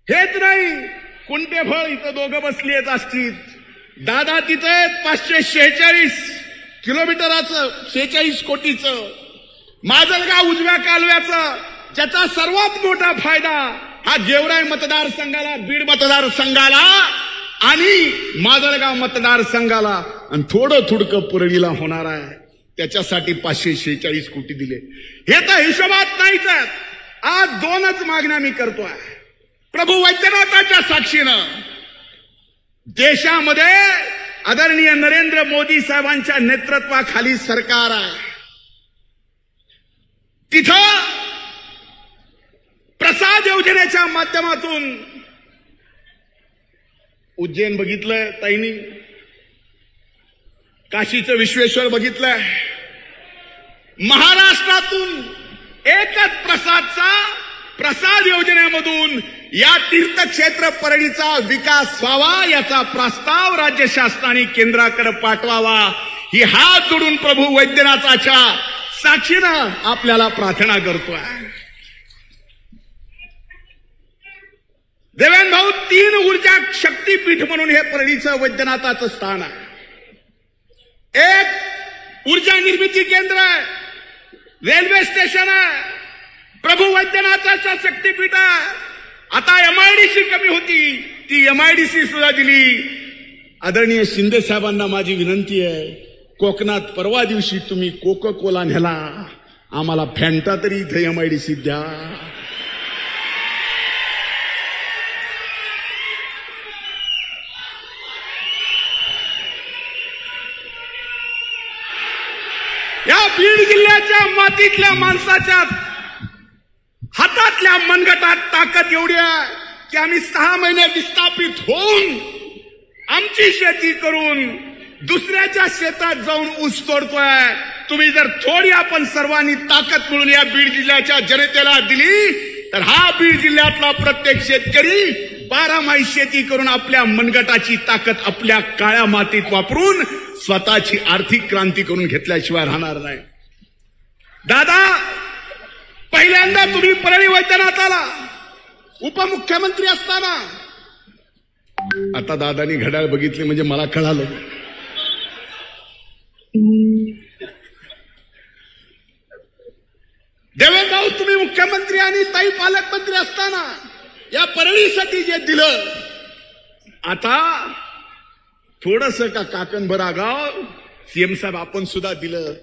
हेच नाही, कुंटेफळ इथं दोघं बसली आहेत असतील, दादा तिथे 546 किलोमीटराचं 46 कोटीचं माजलगाव उजव्या कालव्याचं, ज्याचा सर्वात मोठा फायदा हा गेवराई मतदारसंघाला, बीड मतदारसंघाला आणि माजलगाव मतदारसंघाला आणि थोडं थोडकं परळीला होणार आहे. त्याच्यासाठी 546 कोटी दिले. हे तर हिशोबात नाहीच आहेत. आज 2च मागण्या मी करतोय प्रभू वैद्यनाथाच्या साक्षीनं. देशामध्ये आदरणीय नरेंद्र मोदी साहेबांच्या नेतृत्वाखाली सरकार आहे. तिथं प्रसाद योजनेच्या माध्यमातून उज्जैन बघितलंय ताईंनी, काशीचं विश्वेश्वर बघितलंय. महाराष्ट्रातून एकच प्रसादचा प्रसाद योजनेमधून या तीर्थक्षेत्र परळीचा विकास व्हावा याचा प्रस्ताव राज्य शासनाने केंद्राकडे पाठवावा ही हात जोडून प्रभू वैद्यनाथाच्या साक्षीनं आपल्याला प्रार्थना करतोय. देवेंद्र भाऊ, 3 ऊर्जा शक्तीपीठ म्हणून हे परळीचं वैद्यनाथाचं स्थान आहे. एक ऊर्जा निर्मिती केंद्र आहे, रेल्वे स्टेशन आहे, प्रभू वैद्यनाथाचा शक्तीपीठ आहे. आता MIDC कमी होती, ती MIDC सुद्धा दिली. आदरणीय शिंदे साहेबांना माझी विनंती आहे, कोकणात परवा दिवशी तुम्ही कोका कोला नेला, आम्हाला फॅन्टा तरी इथे MIDC द्या. या बीड जिल्ह्याच्या मातीतल्या माणसाच्या हातातल्या मनगटात ताकद एवढी आहे की आम्ही 6 महिने विस्थापित होऊन आमची शेती करून दुसऱ्याच्या शेतात जाऊन ऊस तोडतोय. तुम्ही जर थोडी आपण सर्वांनी ताकद मिळून या बीड जिल्ह्याच्या जनतेला दिली तर हा बीड जिल्ह्यातला प्रत्येक शेतकरी 12 शेती करून आपल्या मनगटाची ताकद आपल्या काळ्या मातीत वापरून स्वतःची आर्थिक क्रांती करून घेतल्याशिवाय राहणार नाही. दादा, पहिल्यांदा तुम्ही परळी वैद्यनाथाला उपमुख्यमंत्री असताना, आता दादानी घड्याळ बघितली म्हणजे मला कळालं, देवेंद्र भाऊ तुम्ही मुख्यमंत्री आणि ताई पालकमंत्री असताना या परळीसाठी जे दिलं, आता थोडस का काकणभर आगाव सीएम साहेब आपण सुद्धा दिलं.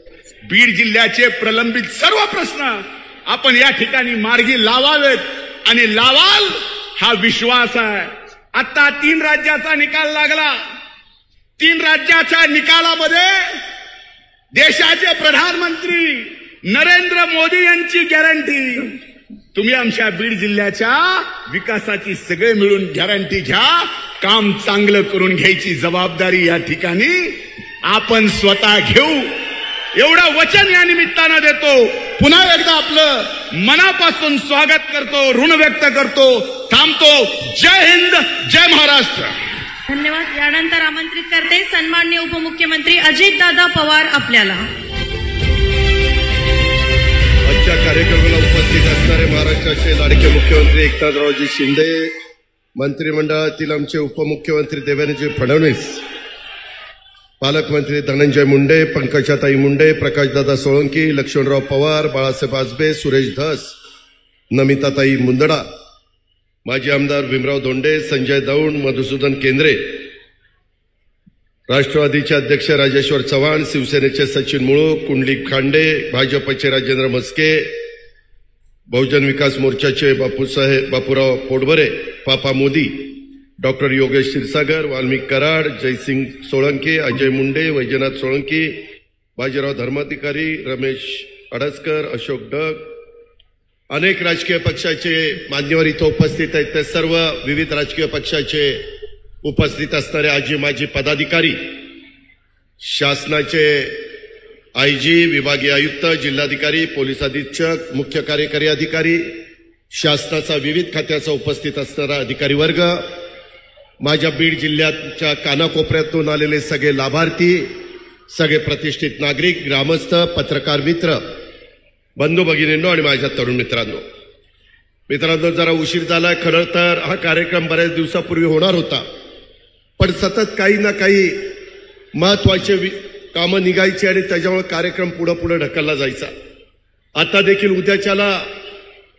बीड जिल्ह्याचे प्रलंबित सर्व प्रश्न आपण या ठिकाणी मार्गी लावावेत आणि लावाल हा विश्वास आहे. आता 3 राज्याचा निकाल लागला. 3 राज्याच्या निकालामध्ये देशाचे प्रधानमंत्री नरेंद्र मोदी यांची गॅरंटी, तुम्ही आमच्या बीड जिल्ह्याच्या विकासाची सगळे मिळून गॅरंटी घ्या, काम चांगलं करून घ्यायची जबाबदारी या ठिकाणी आपण स्वतः घेऊ एवढं वचन या निमित्तानं देतो. पुन्हा एकदा आपलं मनापासून स्वागत करतो, ऋण व्यक्त करतो, थांबतो. जय हिंद, जय महाराष्ट्र. धन्यवाद. यानंतर आमंत्रित करते सन्माननीय उपमुख्यमंत्री अजितदादा पवार आपल्याला. आजच्या कार्यक्रमाला उपस्थित असणारे महाराष्ट्राचे लाडके मुख्यमंत्री एकनाथरावजी शिंदे, मंत्रिमंडळातील आमचे उपमुख्यमंत्री देवेंद्रजी फडणवीस, पालकमंत्री धनंजय मुंडे, पंकजाताई मुंडे, प्रकाशदादा सोळंकी, लक्ष्मणराव पवार, बाळासाहेब आजबे, सुरेश धस, नमिताताई मुंदडा, माजी आमदार भीमराव धोंडे, संजय दौंड, मधुसूदन केंद्रे, राष्ट्रवादीचे अध्यक्ष राजेश्वर चव्हाण, शिवसेनेचे सचिन मुळूक, कुंडलिक खांडे, भाजपचे राजेंद्र मस्के, बहुजन विकास मोर्चाचे बापूराव पोटभरे, पापा मोदी, डॉक्टर योगेश क्षीरसागर, वाल्मिक कराड, जयसिंग सोळंकी, अजय मुंडे, वैजनाथ सोळंकी, बाजीराव धर्माधिकारी, रमेश अडसकर, अशोक डग, अनेक राजकीय पक्षाचे मान्यवर इथं उपस्थित आहेत. ते सर्व विविध राजकीय पक्षाचे उपस्थित असणारे आजी माजी पदाधिकारी, शासनाचे IG, विभागीय आयुक्त, जिल्हाधिकारी, पोलीस अधीक्षक, मुख्य कार्यकारी अधिकारी, शासनाचा विविध खात्याचा उपस्थित असणारा अधिकारी वर्ग, माझ्या बीड जिल्ह्याच्या कानाकोपऱ्यातून आलेले सगळे लाभार्थी, सगळे प्रतिष्ठित नागरिक, ग्रामस्थ, पत्रकार मित्र, बंधू भगिनींनो आणि माझ्या तरुण मित्रांनो, जरा उशीर झालाय. खरं तर हा कार्यक्रम बऱ्याच दिवसापूर्वी होणार होता, पण सतत काही ना काही महत्वाचे कामं निघायची आणि त्याच्यामुळे कार्यक्रम पुढे ढकलला जायचा. आता देखील उद्याच्याला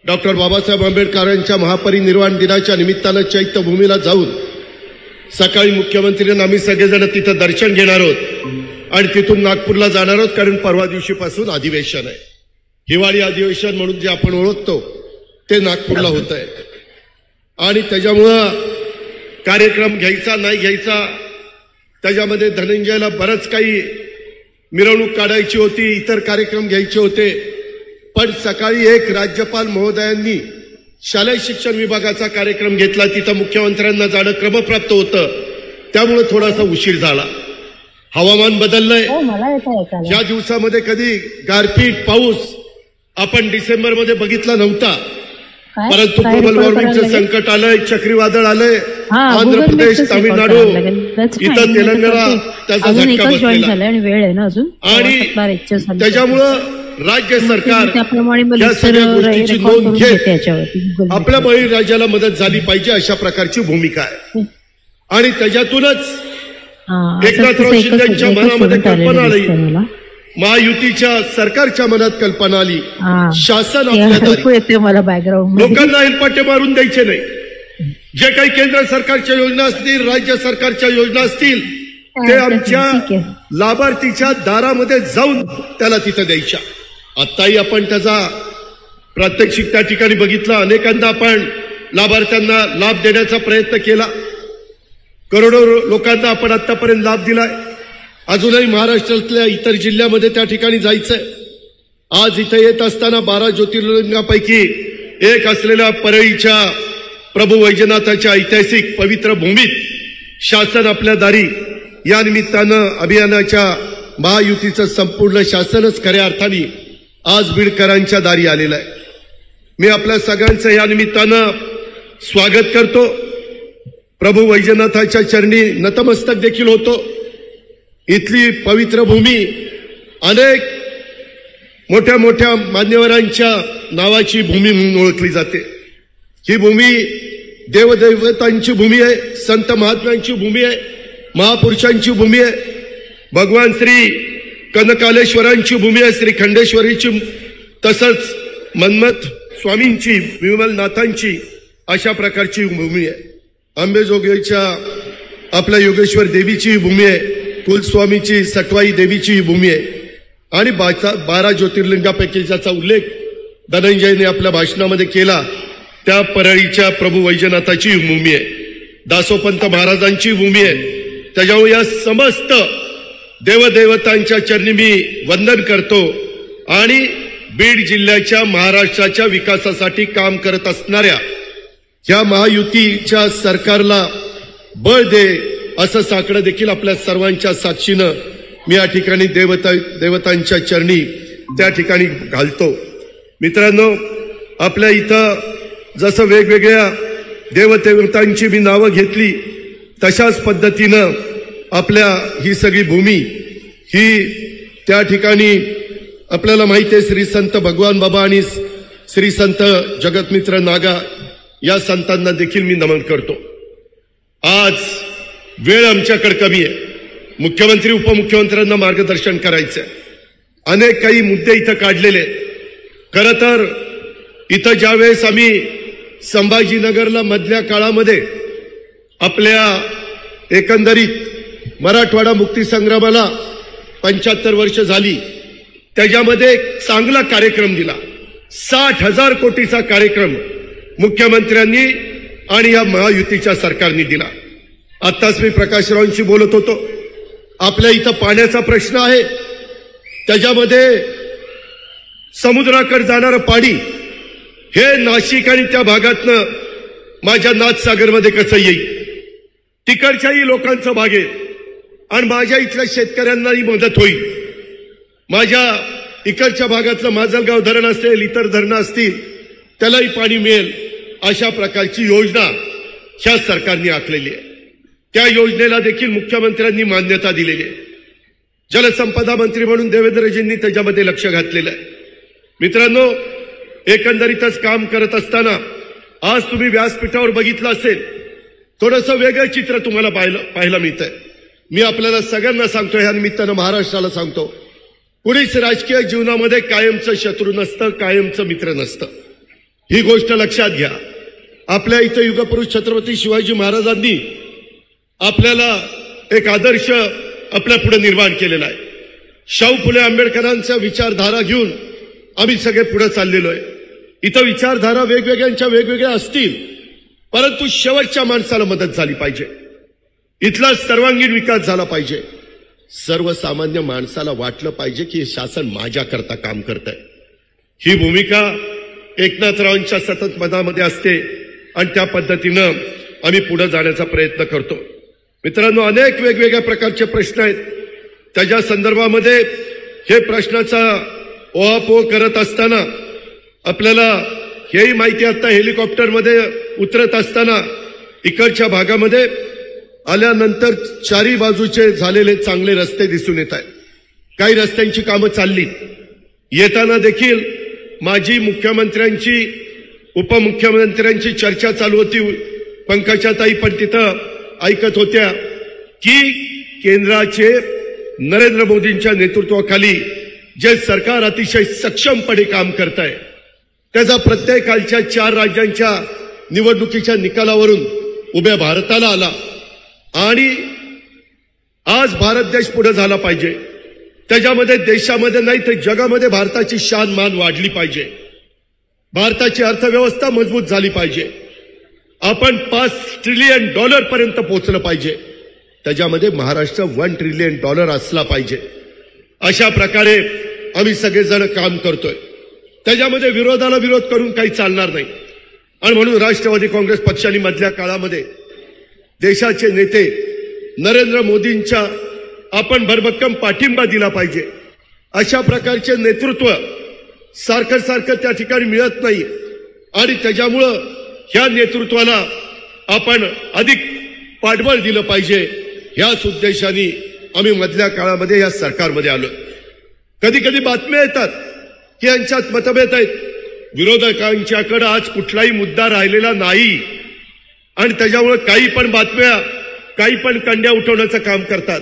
डॉक्टर बाबासाहेब आंबेडकरांच्या महापरिनिर्वाण दिनाच्या निमित्तानं चैत्यभूमीला जाऊन सकाळी मुख्यमंत्र्यांना आम्ही सगळेजण तिथं दर्शन घेणार आहोत आणि तिथून नागपूरला जाणार आहोत. कारण परवा दिवशीपासून अधिवेशन आहे, हिवाळी अधिवेशन म्हणून जे आपण ओळखतो ते नागपूरला होत आहे आणि त्याच्यामुळं कार्यक्रम घ्यायचा नाही घ्यायचा त्याच्यामध्ये धनंजयला बरंच काही मिरवणूक काढायची होती, इतर कार्यक्रम घ्यायचे होते. पण सकाळी एक राज्यपाल महोदयांनी शालेय शिक्षण विभागाचा कार्यक्रम घेतला, तिथं मुख्यमंत्र्यांना जाणं क्रमप्राप्त होतं, त्यामुळे थोडासा उशीर झाला. हवामान बदललंय. या दिवसामध्ये कधी गारपीट पाऊस आपण डिसेंबरमध्ये बघितला नव्हता परंतु ग्लोबल वॉर्मिंगचं संकट आलंय, चक्रीवादळ आलंय, आंध्र प्रदेश, तामिळनाडू, इथं तेलंगणा त्याचा झटका बसलेला आणि त्याच्यामुळं राज्य सरकार या सगळ्या गोष्टीची नोंद घेत आपल्या बळीराजाला मदत झाली पाहिजे अशा प्रकारची भूमिका आहे. आणि त्याच्यातूनच एकनाथराव शिंदेच्या मनामध्ये कल्पना आली, महायुतीच्या सरकारच्या मनात कल्पना आली, शासन आपल्या लोकांना हेलपाटे मारून द्यायचे नाही. जे काही केंद्र सरकारच्या योजना असतील, राज्य सरकारच्या योजना असतील, ते आमच्या लाभार्थीच्या दारामध्ये जाऊन त्याला तिथं द्यायच्या. आताही आपण त्याचा प्रात्यक्षिक त्या ठिकाणी बघितलं. अनेकांदा आपण लाभार्थ्यांना लाभ देण्याचा प्रयत्न केला. करोडो लोकांना आपण आतापर्यंत लाभ दिलाय. अजूनही महाराष्ट्रातल्या इतर जिल्ह्यामध्ये त्या ठिकाणी जायचंय. आज इथे येत असताना 12 ज्योतिर्लिंगापैकी एक असलेल्या परळीच्या प्रभू वैजनाथाच्या ऐतिहासिक पवित्र भूमीत शासन आपल्या दारी या निमित्तानं अभियानाच्या महायुतीचं संपूर्ण शासनच खऱ्या अर्थाने आज बीडकरांच्या दारी आलेलं आहे. मी आपल्या सगळ्यांचं या निमित्तानं स्वागत करतो. प्रभू वैजनाथाच्या चरणी नतमस्तक देखील होतो. इथली पवित्र भूमी अनेक मोठ्या मोठ्या मान्यवरांच्या नावाची भूमी म्हणून ओळखली जाते. ही भूमी देवदैवतांची भूमी आहे, संत महात्म्यांची भूमी आहे, महापुरुषांची भूमी आहे, भगवान श्री कनकालेश्वरांची भूमी आहे, श्री खंडेश्वरीची, तसंच मन्मथ स्वामींची, विमलनाथांची अशा प्रकारची भूमी आहे. अंबेजोगाईच्या आपल्या योगेश्वर देवीची भूमी आहे, कुलस्वामीची सटवाई देवीची भूमी आहे आणि 12 ज्योतिर्लिंगापैकी ज्याचा उल्लेख धनंजयने आपल्या भाषणामध्ये केला त्या परळीच्या प्रभू वैजनाथाची भूमी आहे, दासोपंत महाराजांची भूमी आहे. त्याच्यामुळे या समस्त देवदेवतांच्या चरणी मी वंदन करतो आणि बीड जिल्ह्याच्या महाराष्ट्राच्या विकासासाठी काम करत असणाऱ्या या महायुतीच्या सरकारला बळ दे असं साकडं देखील आपल्या सर्वांच्या साक्षीनं मी या ठिकाणी देवतांच्या चरणी त्या ठिकाणी घालतो. मित्रांनो, आपल्या इथं जसं वेगवेगळ्या देवदेवतांची मी नावं घेतली तशाच पद्धतीनं आपल्या ही सगळी भूमी ही त्या ठिकाणी आपल्याला माहिती आहे श्री संत भगवान बाबा आणि श्री संत जगतमित्र नागा या संतांना देखील मी नमन करतो. आज वेळ आमच्याकडे कमी आहे. मुख्यमंत्री उपमुख्यमंत्र्यांना मार्गदर्शन करायचं आहे. अनेक काही मुद्दे इथं काढलेले आहेत. खरं तर इथं ज्यावेळेस आम्ही संभाजीनगरला मधल्या काळामध्ये आपल्या एकंदरीत मराठवाडा मुक्तीसंग्रामाला 75 वर्ष झाली, त्याच्यामध्ये चांगला कार्यक्रम दिला. 60,000 कोटीचा कार्यक्रम मुख्यमंत्र्यांनी आणि या महायुतीच्या सरकारने दिला. आत्ताच मी प्रकाशरावांशी बोलत होतो. आपल्या इथं पाण्याचा प्रश्न आहे, त्याच्यामध्ये समुद्राकडे जाणारं पाणी हे नाशिक आणि त्या भागातनं माझ्या नाथसागरमध्ये कसं येईल, तिकडच्याही लोकांचं भागेल आणि माझ्या इथल्या शेतकऱ्यांनाही मदत होईल. माझ्या इकडच्या भागातलं माजलगाव धरण असेल, इतर धरणं असतील, त्यालाही पाणी मिळेल अशा प्रकारची योजना ह्या सरकारने आखलेली आहे. त्या योजनेला देखील मुख्यमंत्र्यांनी मान्यता दिलेली आहे. जलसंपदा मंत्री म्हणून देवेंद्रजींनी त्याच्यामध्ये लक्ष घातलेलं आहे. मित्रांनो, एकंदरीतच काम करत असताना आज तुम्ही व्यासपीठावर बघितलं असेल, थोडंसं वेगळं चित्र तुम्हाला पाहायला मिळतंय. मी आपल्याला सगळ्यांना सांगतो, ह्या निमित्तानं महाराष्ट्राला सांगतो, कुणीच राजकीय जीवनामध्ये कायमचं शत्रू नसतं, कायमचं मित्र नसतं. ही गोष्ट लक्षात घ्या. आपल्या इथं युगपुरुष छत्रपती शिवाजी महाराजांनी आपल्याला एक आदर्श आपल्या पुढे निर्माण केलेला आहे. शाहू फुले आंबेडकरांच्या विचारधारा घेऊन आम्ही सगळे पुढे चाललेलो आहे. इथं विचारधारा वेगवेगळ्यांच्या वेगवेगळ्या असतील, परंतु शेवटच्या माणसाला मदत झाली पाहिजे. इथला सर्वांगीण विकास झाला पाहिजे. सर्वसामान्य माणसाला वाटलं पाहिजे की हे शासन माझ्याकरता काम करत आहे. ही भूमिका एकनाथरावांच्या सतत मनामध्ये असते आणि त्या पद्धतीनं आम्ही पुढे जाण्याचा प्रयत्न करतो. मित्रांनो, अनेक वेगवेगळ्या प्रकारचे प्रश्न आहेत. त्याच्या संदर्भामध्ये हे प्रश्नाचा ओहापोह करत असताना आपल्याला हेही माहिती आता हेलिकॉप्टरमध्ये उतरत असताना इकडच्या भागामध्ये आल्यानंतर चारी बाजूचे झालेले चांगले रस्ते दिसून येत आहेत. काही रस्त्यांची कामं चालली. येताना देखील माजी मुख्यमंत्र्यांची उपमुख्यमंत्र्यांची चर्चा चालू होती. पंकजाताई पण तिथं ऐकत होत्या की केंद्राचे नरेंद्र मोदींच्या नेतृत्वाखाली जे सरकार अतिशय सक्षमपणे काम करत आहे त्याचा प्रत्येकाच्या 4 राज्यांच्या निवडणुकीच्या निकालावरून उभ्या भारताला आला. आणि आज भारत देश पुढे झाला पाहिजे. त्याच्यामध्ये देशामध्ये नाही तर जगामध्ये भारताची शान मान वाढली पाहिजे. भारताची अर्थव्यवस्था मजबूत झाली पाहिजे. आपण $5 ट्रिलियन पर्यंत पोहोचलं पाहिजे. त्याच्यामध्ये महाराष्ट्र $1 ट्रिलियन असला पाहिजे. अशा प्रकारे आम्ही सगळेजण काम करतोय. त्याच्यामध्ये विरोधाला विरोध करून काही चालणार नाही. आणि म्हणून राष्ट्रवादी काँग्रेस पक्षाने मधल्या काळामध्ये देशाचे नेते नरेंद्र मोदींच्या आपण भरभक्कम पाठिंबा दिला पाहिजे. अशा प्रकारचे नेतृत्व सारखं सारखं त्या ठिकाणी मिळत नाही. आणि त्याच्यामुळं ह्या नेतृत्वाला आपण अधिक पाठबळ दिलं पाहिजे. ह्याच उद्देशाने आम्ही मधल्या काळामध्ये या सरकारमध्ये आलो. कधी कधी बातम्या येतात की यांच्यात मतभेद आहेत. विरोधकांच्याकडे आज कुठलाही मुद्दा राहिलेला नाही आणि त्याच्यामुळे काही पण बातम्या काही पण कंड्या उठवण्याचं काम करतात.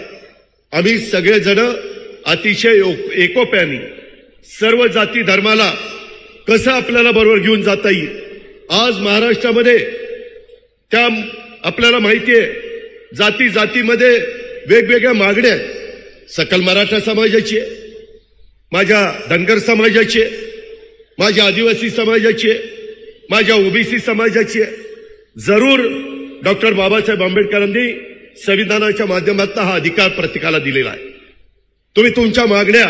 आम्ही सगळेजण अतिशय एकोप्याने सर्व जाती धर्माला कसं आपल्याला बरोबर घेऊन जाता येईल. आज महाराष्ट्रामध्ये त्या आपल्याला माहिती आहे जाती जातीमध्ये वेगवेगळ्या मागण्या आहेत. सकल मराठा समाजाची आहे, माझ्या धनगर समाजाची आहे, माझ्या आदिवासी समाजाची आहे, माझ्या ओबीसी समाजाची आहे. जरूर डॉक्टर बाबासाहेब आंबेडकरांनी संविधानाच्या माध्यमातून हा अधिकार प्रत्येकाला दिलेला आहे. तुम्ही तुमच्या मागण्या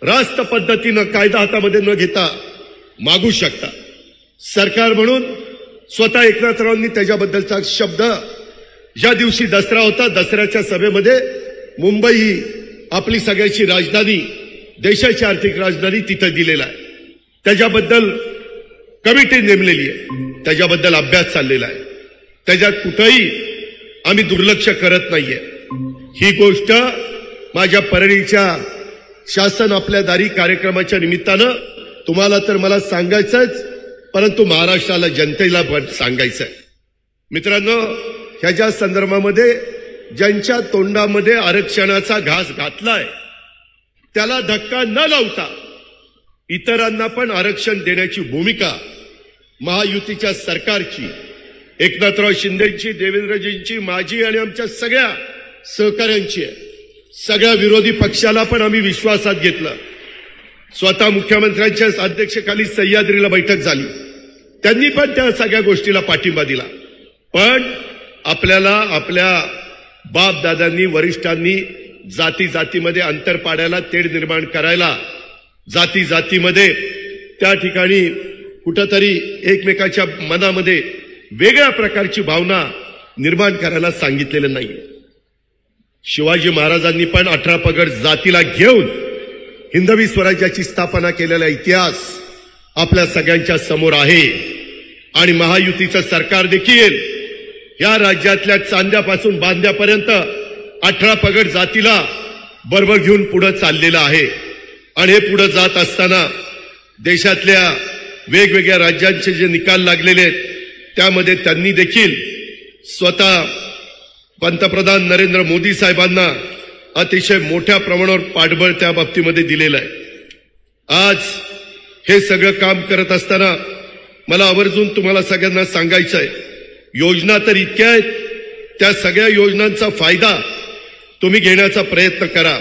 रास्त पद्धतीनं कायदा हातामध्ये न घेता मागू शकता. सरकार म्हणून स्वतः एकनाथरावांनी त्याच्याबद्दलचा शब्द ज्या दिवशी दसरा होता दसऱ्याच्या सभेमध्ये मुंबई ही आपली सगळ्याची राजधानी देशाची आर्थिक राजधानी तिथं दिलेला आहे. त्याच्याबद्दल कमिटी नेमलेली आहे, त्याच्याबद्दल अभ्यास चाललेला आहे. त्याच्यात कुठेही आम्ही दुर्लक्ष करत नाहीये. ही गोष्ट माझ्या परळीच्या शासन आपल्या दारी कार्यक्रमाच्या निमित्तानं तुम्हाला तर मला सांगायचंच परंतु महाराष्ट्राला जनतेला पण सांगायचंय. मित्रांनो ह्याच्या संदर्भामध्ये ज्यांच्या तोंडामध्ये आरक्षणाचा घास घातलाय त्याला धक्का न लावता इतरांना पण आरक्षण देण्याची भूमिका महायुतीच्या सरकारची एकनाथराव शिंदेची देवेंद्रजींची माझी आणि आमच्या सगळ्या सहकाऱ्यांची आहे. सगळ्या विरोधी पक्षाला पण आम्ही विश्वासात घेतलं. स्वतः मुख्यमंत्र्यांच्या अध्यक्षतेखाली सह्याद्रीला बैठक झाली, त्यांनी पण त्या सगळ्या गोष्टीला पाठिंबा दिला. पण आपल्याला आपल्या बाप दादांनी वरिष्ठांनी जाती जातीमध्ये अंतर पाडायला तेढ निर्माण करायला जाती जातीमध्ये त्या ठिकाणी कुठंतरी एकमेकाच्या मनामध्ये वेगळ्या प्रकारची भावना निर्माण करायला सांगितलेलं नाहीये. शिवाजी महाराजांनी पण 18 पगड जातीला घेऊन हिंदवी स्वराज्याची स्थापना केलेला इतिहास आपल्या सगळ्यांच्या समोर आहे. आणि महायुतीचं सरकार देखील या राज्यातल्या चांद्यापासून बांद्यापर्यंत 18 पगड जातीला बरोबर घेऊन पुढे चाललेलं आहे. आणि हे पुढे जात असताना देशातल्या वेगवेगळ्या राज्यांचे जे निकाल लागलेले आहेत त्यामध्ये त्यांनी देखील स्वतः पंतप्रधान नरेंद्र मोदी साहेबांना अतिशय मोठ्या प्रमाणावर पाठबळ त्या बाबतीमध्ये दिलेलं आहे. आज हे सगळं काम करत असताना मला आवर्जून तुम्हाला सगळ्यांना सांगायचं आहे योजना तर इतक्या आहेत, त्या सगळ्या योजनांचा फायदा तुम्ही घेण्याचा प्रयत्न करा.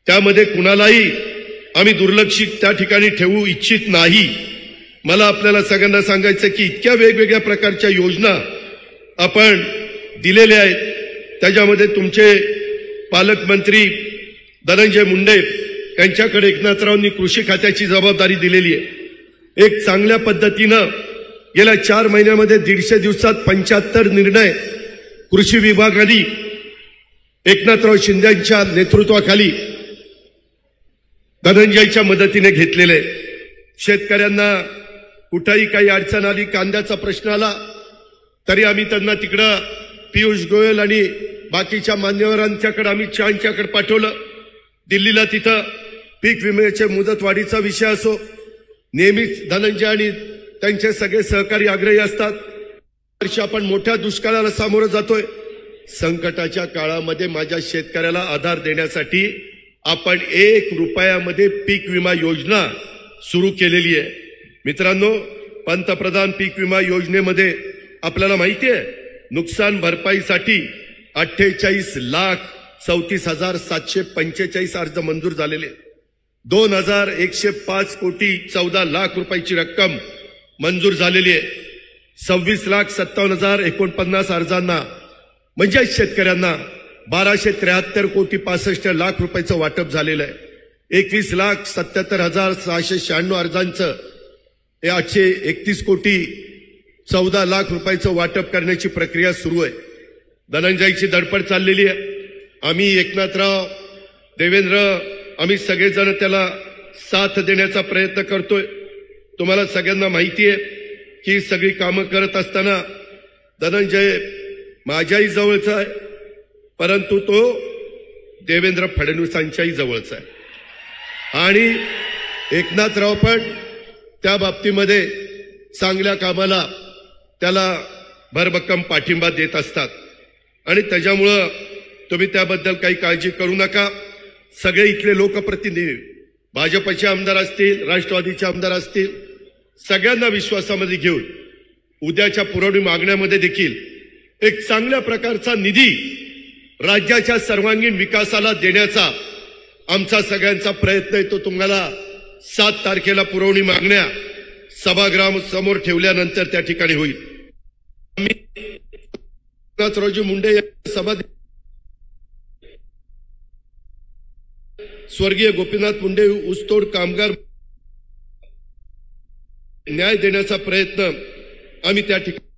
त्यामध्ये कुणालाही आम्ही दुर्लक्षित त्या ठिकाणी ठेवू इच्छित नाही. मला आपल्याला सगळ्यांना सांगायचं की इतक्या वेगवेगळ्या प्रकारच्या योजना आपण दिलेल्या आहेत. त्याच्यामध्ये तुमचे पालकमंत्री धनंजय मुंडे यांच्याकडे एकनाथरावांनी कृषी खात्याची जबाबदारी दिलेली आहे. एक चांगल्या पद्धतीनं गेल्या 4 महिन्यामध्ये 150 दिवसात 75 निर्णय कृषी विभागाने एकनाथराव शिंदेच्या नेतृत्वाखाली धनंजयच्या मदतीने घेतलेले. शेतकऱ्यांना कुठेही काही अडचण आली, कांद्याचा प्रश्न आला तरी आम्ही त्यांना तिकडं पियुष गोयल आणि बाकीच्या मान्यवरांच्याकडे आम्ही चांच्याकडे पाठवलं. दिल्लीला तिथं पीक विम्याच्या मुदतवाढीचा विषय असो, नेहमीच धनंजय आणि त्यांचे सगळे सहकारी आग्रही असतात. वर्षी आपण मोठ्या दुष्काळाला सामोरं जातोय. संकटाच्या काळामध्ये माझ्या शेतकऱ्याला आधार देण्यासाठी आपण 1 रुपयामध्ये पीक विमा योजना सुरू केलेली आहे. मित्रांनो, पंतप्रधान पीक विमा योजनेमध्ये आपल्याला माहिती आहे नुकसान भरपाईसाठी 48,34,745 अर्ज मंजूर झालेले, 2,105 कोटी 14 लाख रुपयाची रक्कम मंजूर झालेली आहे. 26,57,049 अर्जांना म्हणजे शेतकऱ्यांना 1,273 कोटी 65 लाख रुपयाचं वाटप झालेलं आहे. 21,77,696 अर्जांचं 831 कोटी 14 लाख रुपयाचं वाटप करण्याची प्रक्रिया सुरू आहे. धनंजयची धडपड चाललेली आहे. आम्ही एकनाथराव, देवेंद्र, आम्ही सगळेजण त्याला साथ देण्याचा प्रयत्न करतोय. तुम्हाला सगळ्यांना माहिती आहे की सगळी कामं करत असताना धनंजय माझ्याही जवळचा आहे, परंतु तो देवेंद्र फडणवीसांच्याही जवळचा आहे. आणि एकनाथराव पण त्या बाबतीमध्ये चांगल्या कामाला त्याला भरभक्कम पाठिंबा देत असतात आणि त्याच्यामुळं तुम्ही त्याबद्दल काही काळजी करू नका. सगळे इथले लोकप्रतिनिधी, भाजपचे आमदार असतील, राष्ट्रवादीचे आमदार असतील, सगळ्यांना विश्वासामध्ये घेऊन उद्याच्या पुरवणी मागण्यामध्ये देखील एक चांगल्या प्रकारचा निधी राज्याच्या सर्वांगीण विकासाला देण्याचा आमचा सगळ्यांचा प्रयत्न आहे. तो तुम्हाला 7 तारखेला पुरवणी मागण्या सभागृह समोर ठेवल्यानंतर त्या ठिकाणी होईल. रोजी मुंडे सभा स्वर्गीय गोपीनाथ मुंडे ऊसतोड कामगार न्याय देण्याचा प्रयत्न आम्ही त्या ठिकाणी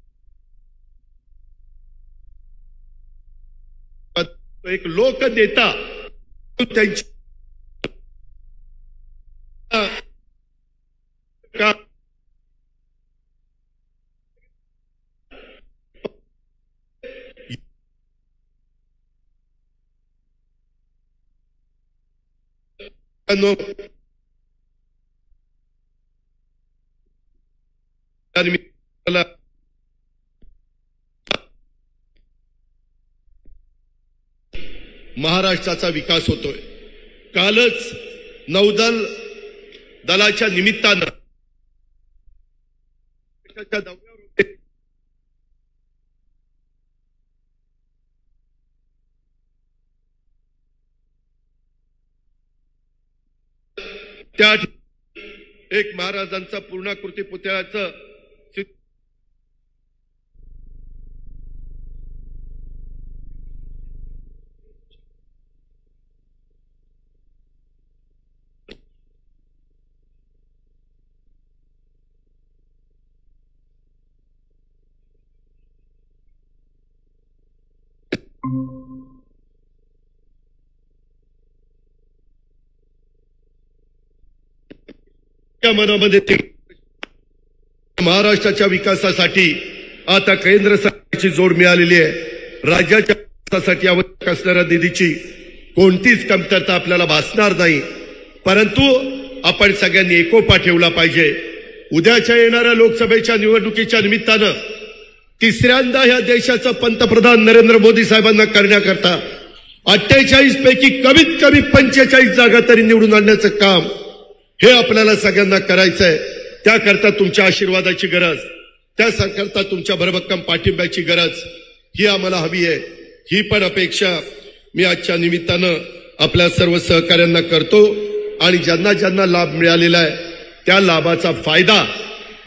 एक लोकनेता त्यांची महाराष्ट्राचा विकास होतोय. कालच नौदल दलाच्या निमित्तानं त्या एक महाराजांचा पूर्णाकृती पुतळ्याचं मनामध्ये महाराष्ट्राच्या विकासासाठी आता केंद्र सरकारची जोड मिळालेली आहे. राज्याच्या विकासासाठी आवश्यक असणाऱ्या निधीची कोणतीच कमतरता आपल्याला भासणार नाही, परंतु आपण सगळ्यांनी एकोपा ठेवला पाहिजे. उद्याच्या येणाऱ्या लोकसभेच्या निवडणुकीच्या निमित्तानं तिसऱ्यांदा ह्या देशाचा पंतप्रधान नरेंद्र मोदी साहेबांना करण्याकरता 48 पैकी कमीत कमी 45 जागा तरी निवडून आणण्याचं काम हे आपल्याला सगळ्यांना करायचं आहे. त्याकरता तुमच्या आशीर्वादाची गरज, त्याकरता तुमच्या भरभक्कम पाठिंब्याची गरज ही आम्हाला हवी आहे. ही पण अपेक्षा मी आजच्या निमित्तानं आपल्या सर्व सहकाऱ्यांना करतो आणि ज्यांना ज्यांना लाभ मिळालेला आहे त्या लाभाचा फायदा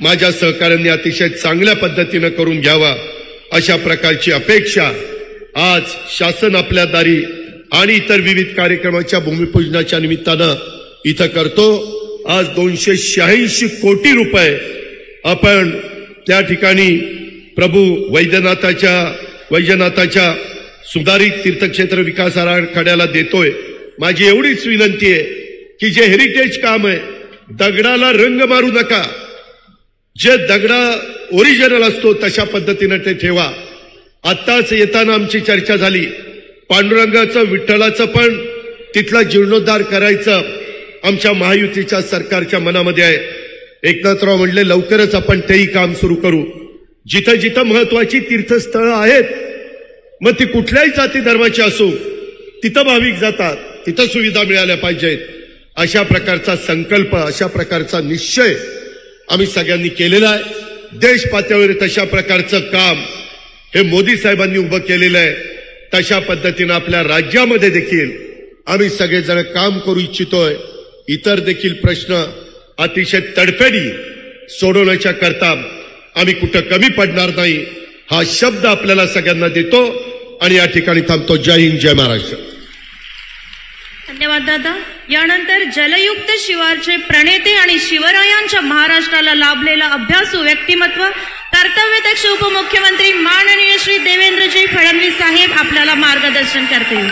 माझ्या सहकाऱ्यांनी अतिशय चांगल्या पद्धतीनं करून घ्यावा अशा प्रकारची अपेक्षा आज शासन आपल्या दारी आणि इतर विविध कार्यक्रमाच्या भूमिपूजनाच्या निमित्तानं इथं करतो. आज 286 कोटी रुपये आपण त्या ठिकाणी प्रभू वैजनाथाच्या सुधारित तीर्थक्षेत्र विकास आराखड्याला देतोय. माझी एवढीच विनंती आहे की जे हेरिटेज काम आहे दगडाला रंग मारू नका. जे दगड ओरिजिनल असतो तशा पद्धतीने ते ठेवा. आत्ताच येताना आमची चर्चा झाली, पांडुरंगाचं विठ्ठलाचं पण तिथला जीर्णोद्धार करायचं आमच्या महायुतीच्या सरकारच्या मनामध्ये आहे. एकनाथराव म्हणले लवकरच आपण तेही काम सुरू करू. जिथं जिथं महत्वाची तीर्थस्थळं आहेत, मग ती कुठल्याही जाती धर्माची असो, तिथं भाविक जातात, तिथं सुविधा मिळाल्या पाहिजेत. अशा प्रकारचा संकल्प, अशा प्रकारचा निश्चय आम्ही सगळ्यांनी केलेला आहे. देश पातळीवर तशा प्रकारचं काम हे मोदी साहेबांनी उभं केलेलं आहे. तशा पद्धतीनं आपल्या राज्यामध्ये देखील आम्ही सगळेजण काम करू इच्छितोय. इतर देखील प्रश्न अतिशय तडफेने सोडवण्याच्या करता आम्ही कुठं कमी पडणार नाही हा शब्द आपल्याला सगळ्यांना देतो आणि या ठिकाणी थांबतो. जय हिंद, जय महाराष्ट्र. धन्यवाद दादा. यानंतर जलयुक्त शिवारचे प्रणेते आणि शिवरायांच्या महाराष्ट्राला लाभलेला अभ्यासू व्यक्तिमत्व कर्तव्यदक्ष उपमुख्यमंत्री माननीय श्री देवेंद्रजी फडणवीस साहेब आपल्याला मार्गदर्शन करतील.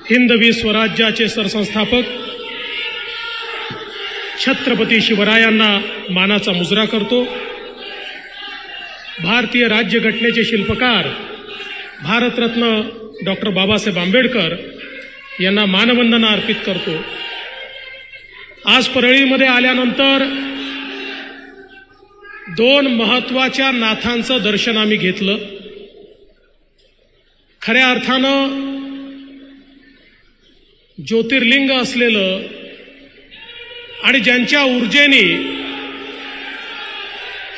हिंदवी स्वराज्याचे सरसंस्थापक छत्रपती शिवरायांना मानाचा मुजरा करतो. भारतीय राज्यघटनेचे शिल्पकार भारतरत्न डॉक्टर बाबासाहेब आंबेडकर यांना मानवंदना अर्पित करतो. आज परळीमध्ये आल्यानंतर दोन महत्वाच्या नाथांचं दर्शन आम्ही घेतलं. खऱ्या अर्थानं ज्योतिर्लिंग असलेलं आणि ज्यांच्या ऊर्जेने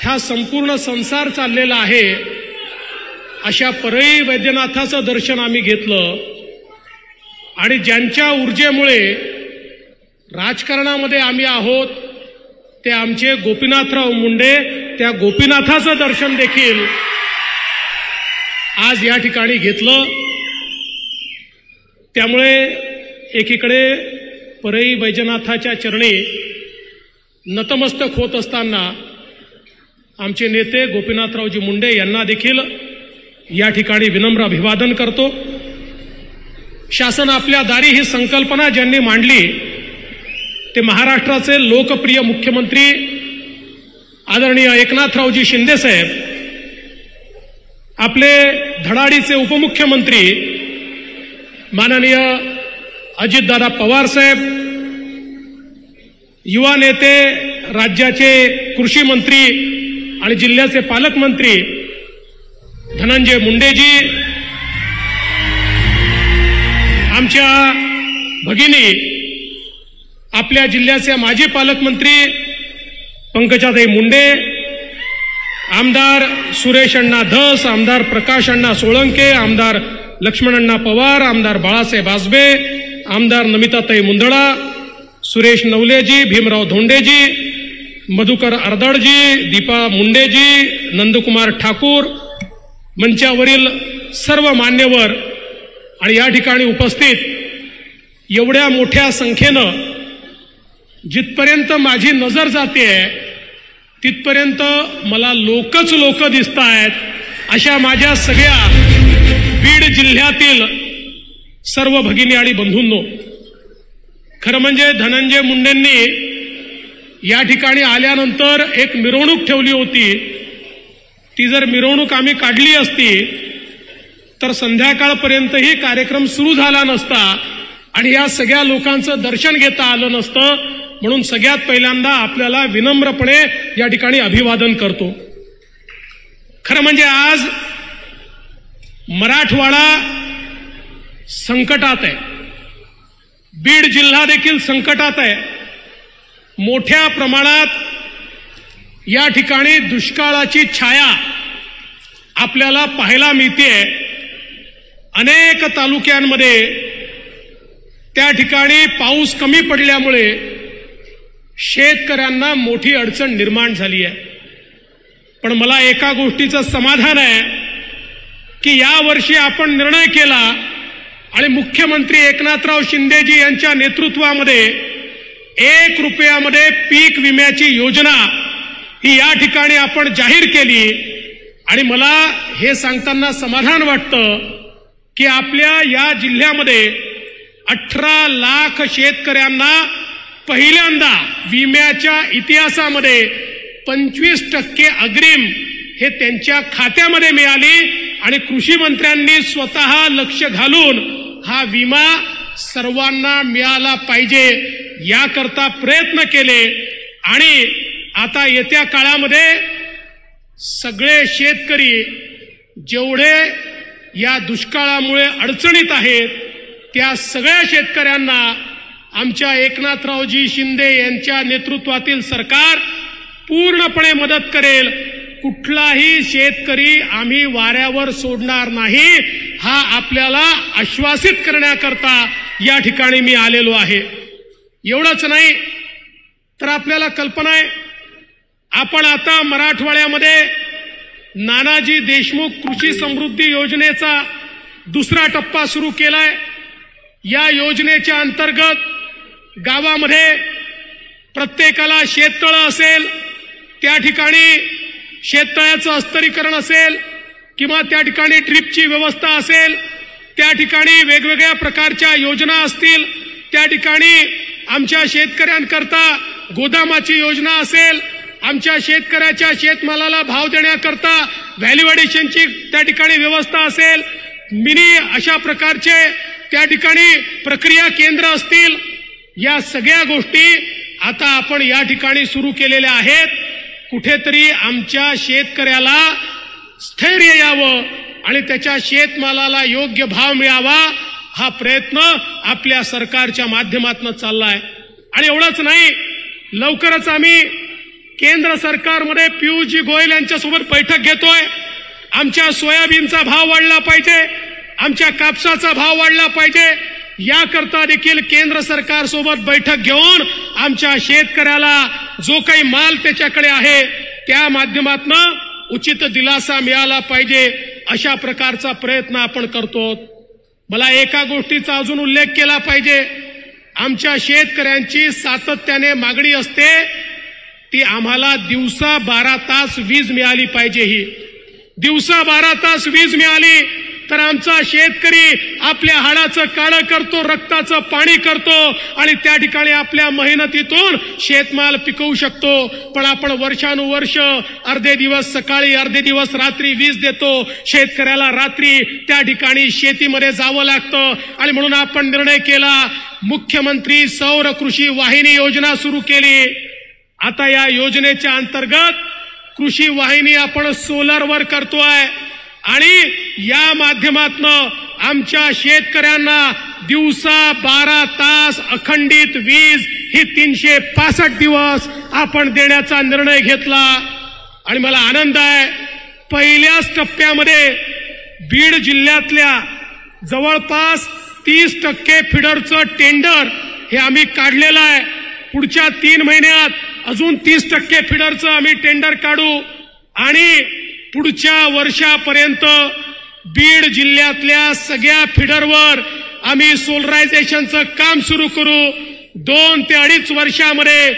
हा संपूर्ण संसार चाललेला आहे अशा परळी वैद्यनाथाचं दर्शन आम्ही घेतलं. आणि ज्यांच्या ऊर्जेमुळे राजकारणामध्ये आम्ही आहोत ते आमचे गोपीनाथराव मुंडे, त्या गोपीनाथाचं दर्शन देखील आज या ठिकाणी घेतलं. त्यामुळे एकीकडे परळी वैजनाथाच्या चरणी नतमस्तक होत असताना आमचे नेते गोपीनाथरावजी मुंडे यांना देखील या ठिकाणी विनम्र अभिवादन करतो. शासन आपल्या दारी ही संकल्पना ज्यांनी मांडली ते महाराष्ट्राचे लोकप्रिय मुख्यमंत्री आदरणीय एकनाथरावजी शिंदे साहेब, आपले धडाडीचे उपमुख्यमंत्री माननीय अजितदादा पवार साहेब, युवा नेते, राज्याचे कृषी मंत्री आणि जिल्ह्याचे पालकमंत्री धनंजय मुंडेजी, आमच्या भगिनी आपल्या जिल्ह्याचे माजी पालकमंत्री पंकजाताई मुंडे, आमदार सुरेश अण्णा धस, आमदार प्रकाश अण्णा सोळंके, आमदार लक्ष्मण अण्णा पवार, आमदार बाळासाहेब आसबे, आमदार नमिताताई मुंदडा, सुरेश नवलेजी, भीमराव धोंडेजी, मधुकर अर्दडजी, दीपा मुंडेजी, नंदकुमार ठाकूर, मंचावरील सर्व मान्यवर आणि या ठिकाणी उपस्थित एवढ्या मोठ्या संख्येनं जिथपर्यंत माझी नजर जाते तिथपर्यंत मला लोकच लोक दिसत आहेत. अशा माझ्या सगळ्या बीड जिल्ह्यातील सर्व भगिनी आणि बंधूंनो, खरं म्हणजे धनंजय मुंडेंनी या ठिकाणी आल्यानंतर एक मिरवणूक ठेवली होती. ती जर मिरवणूक आम्ही काढली असती तर संध्याकाळपर्यंतही कार्यक्रम सुरू झाला नसता आणि या सगळ्या लोकांचं दर्शन घेता आलं नसतं. म्हणून सगळ्यात पहिल्यांदा आपल्याला विनम्रपणे या ठिकाणी अभिवादन करतो. खरं म्हणजे आज मराठवाडा संकटात आहे, बीड जिल्हा देखील संकटात आहे. मोठ्या प्रमाणात या ठिकाणी दुष्काळाची छाया आपल्याला पाहायला मिळते. अनेक तालुक्यांमध्ये त्या ठिकाणी पाऊस कमी पडल्यामुळे शेतकऱ्यांना मोठी अडचण निर्माण झाली आहे. पण मला एका गोष्टीचं समाधान आहे की यावर्षी आपण निर्णय केला आणि मुख्यमंत्री एकनाथराव शिंदेजी यांच्या नेतृत्वामध्ये 1 रुपयामध्ये पीक विम्याची योजना ही या ठिकाणी आपण जाहीर केली. आणि मला हे सांगताना समाधान वाटतं की आपल्या या जिल्ह्यामध्ये 18 लाख शेतकऱ्यांना पहिल्यांदा विम्याच्या इतिहासामध्ये 25% अग्रिम हे त्यांच्या खात्यामध्ये मिळाली आणि कृषी मंत्र्यांनी स्वतः लक्ष घालून हा विमा सर्वांना मिळाला पाहिजे याकरता प्रयत्न केले आणि आता येत्या काळामध्ये सगळे शेतकरी जेवढे या दुष्काळामुळे अडचणीत आहेत त्या सगळ्या शेतकऱ्यांना आमच्या एकनाथरावजी शिंदे यांच्या नेतृत्वातील सरकार पूर्णपणे मदत करेल. कुठलाही शेतकरी आम्ही वाऱ्यावर सोडणार नाही हा आपल्याला आश्वासित करण्याकरता या ठिकाणी मी आलेलो आहे. एवढंच नाही तर आपल्याला कल्पना आहे आपण आता मराठवाड्यामध्ये नानाजी देशमुख कृषी समृद्धी योजनेचा दुसरा टप्पा सुरू केलाय. या योजनेच्या अंतर्गत गावामध्ये प्रत्येकाला शेततळं असेल, त्या ठिकाणी शेततळ्याचं अस्तरीकरण असेल किंवा त्या ठिकाणी ड्रिपची व्यवस्था असेल, त्या ठिकाणी वेगवेगळ्या प्रकारच्या योजना असतील, त्या ठिकाणी आमच्या शेतकऱ्यांकरता गोदामाची योजना असेल, आमच्या शेतकऱ्याच्या शेतमालाला भाव देण्याकरता व्हॅल्यू ॲडिशनची त्या ठिकाणी व्यवस्था असेल, मिनी अशा प्रकारचे त्या ठिकाणी प्रक्रिया केंद्र असतील. या सगळ्या गोष्टी आता आपण या ठिकाणी सुरू केलेल्या आहेत. कुठेतरी आमच्या शेतकऱ्याला स्थैर्य यावं आणि त्याच्या शेतमालाला योग्य भाव मिळावा हा प्रयत्न आपल्या सरकारच्या माध्यमातून चाललाय. आणि एवढंच नाही, लवकरच आम्ही केंद्र सरकारमध्ये पियुषजी गोयल यांच्यासोबत बैठक घेतोय. आमच्या सोयाबीनचा भाव वाढला पाहिजे, आमच्या कापसाचा भाव वाढला पाहिजे याकरता देखील केंद्र सरकार सोबत बैठक घेऊन आमच्या शेतकऱ्याला जो काही माल त्याच्याकडे आहे त्या माध्यमातून उचित दिलासा मिळाला पाहिजे अशा प्रकारचा प्रयत्न आपण करतो. मला एका गोष्टीचा अजून उल्लेख केला पाहिजे. आमच्या शेतकऱ्यांची सातत्याने मागणी असते ती आम्हाला दिवसा 12 तास वीज मिळाली पाहिजे. ही दिवसा 12 तास वीज मिळाली तर आमचा शेतकरी आपल्या हाडाचं काळं करतो, रक्ताचं पाणी करतो आणि त्या ठिकाणी आपल्या मेहनतीतून शेतमाल पिकवू शकतो. पण आपण वर्षानुवर्ष अर्धे दिवस सकाळी अर्धे दिवस रात्री वीज देतो. शेतकऱ्याला रात्री त्या ठिकाणी शेतीमध्ये जावं लागतं आणि म्हणून आपण निर्णय केला, मुख्यमंत्री सौर कृषी वाहिनी योजना सुरू केली. आता या योजनेच्या अंतर्गत कृषी वाहिनी आपण सोलरवर करतोय आणि या माध्यमातून आमच्या शेतकऱ्यांना दिवसा 12 तास अखंडित वीज ही 365 दिवस आपण देण्याचा निर्णय घेतला. आणि मला आनंद आहे, पहिल्याच टप्प्यामध्ये बीड जिल्ह्यातल्या जवळपास 30% फिडरचं टेंडर हे आम्ही काढलेलं आहे. पुढच्या 3 महिन्यात अजून 30% फिडरचं आम्ही टेंडर काढू आणि पुढच्या वर्षापर्यंत बीड जिल्ह्यातल्या सगळ्या फिडरवर आम्ही सोलरायझेशनचं काम सुरू करू. 2 ते 2.5 वर्षामध्ये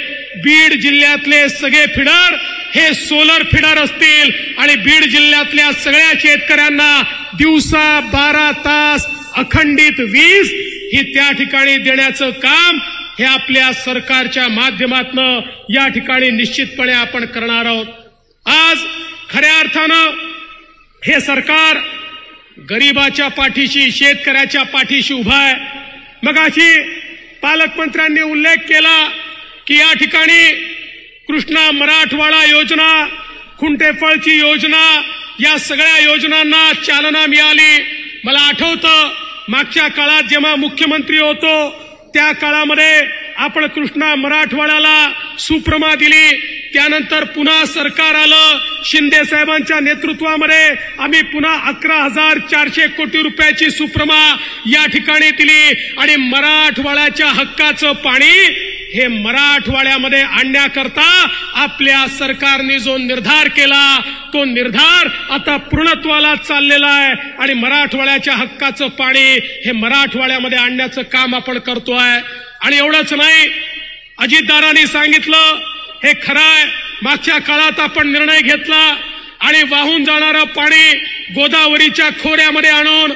बीड जिल्ह्यातले सगळे फिडर हे सोलर फिडर असतील आणि बीड जिल्ह्यातल्या सगळ्या शेतकऱ्यांना दिवसा 12 तास अखंडित वीज ही त्या ठिकाणी देण्याचं काम हे आपल्या सरकारच्या माध्यमातून या ठिकाणी निश्चितपणे आपण करणार आहोत. आज खऱ्या अर्थानं हे सरकार गरिबाच्या पाठीशी, शेतकऱ्याच्या पाठीशी उभा आहे. मगाशी पालकमंत्र्यांनी उल्लेख केला की या ठिकाणी कृष्णा मराठवाडा योजना, खुंटेफळची योजना, या सगळ्या योजनांना चालना मिळाली. मला आठवतं मागच्या काळात जेव्हा मुख्यमंत्री होतो त्या काळामध्ये आपण कृष्णा मराठवाड्याला सुप्रमा दिली. त्यानंतर पुन्हा सरकार आलं, शिंदे साहेबांच्या नेतृत्वामध्ये आम्ही पुन्हा 11,400 कोटी रुपयाची सुप्रमा या ठिकाणी दिली आणि मराठवाड्याच्या हक्काचं पाणी हे मराठवाड्यामध्ये आणण्याकरता आपल्या सरकारने जो निर्धार केला तो निर्धार आता पूर्णत्वाला चाललेला आहे आणि मराठवाड्याच्या हक्काचं पाणी हे मराठवाड्यामध्ये आणण्याचं काम आपण करतोय. आणि एवढंच नाही, अजितदारांनी सांगितलं हे खरं आहे, मागच्या काळात आपण निर्णय घेतला आणि वाहून जाणारं पाणी गोदावरीच्या खोऱ्यामध्ये आणून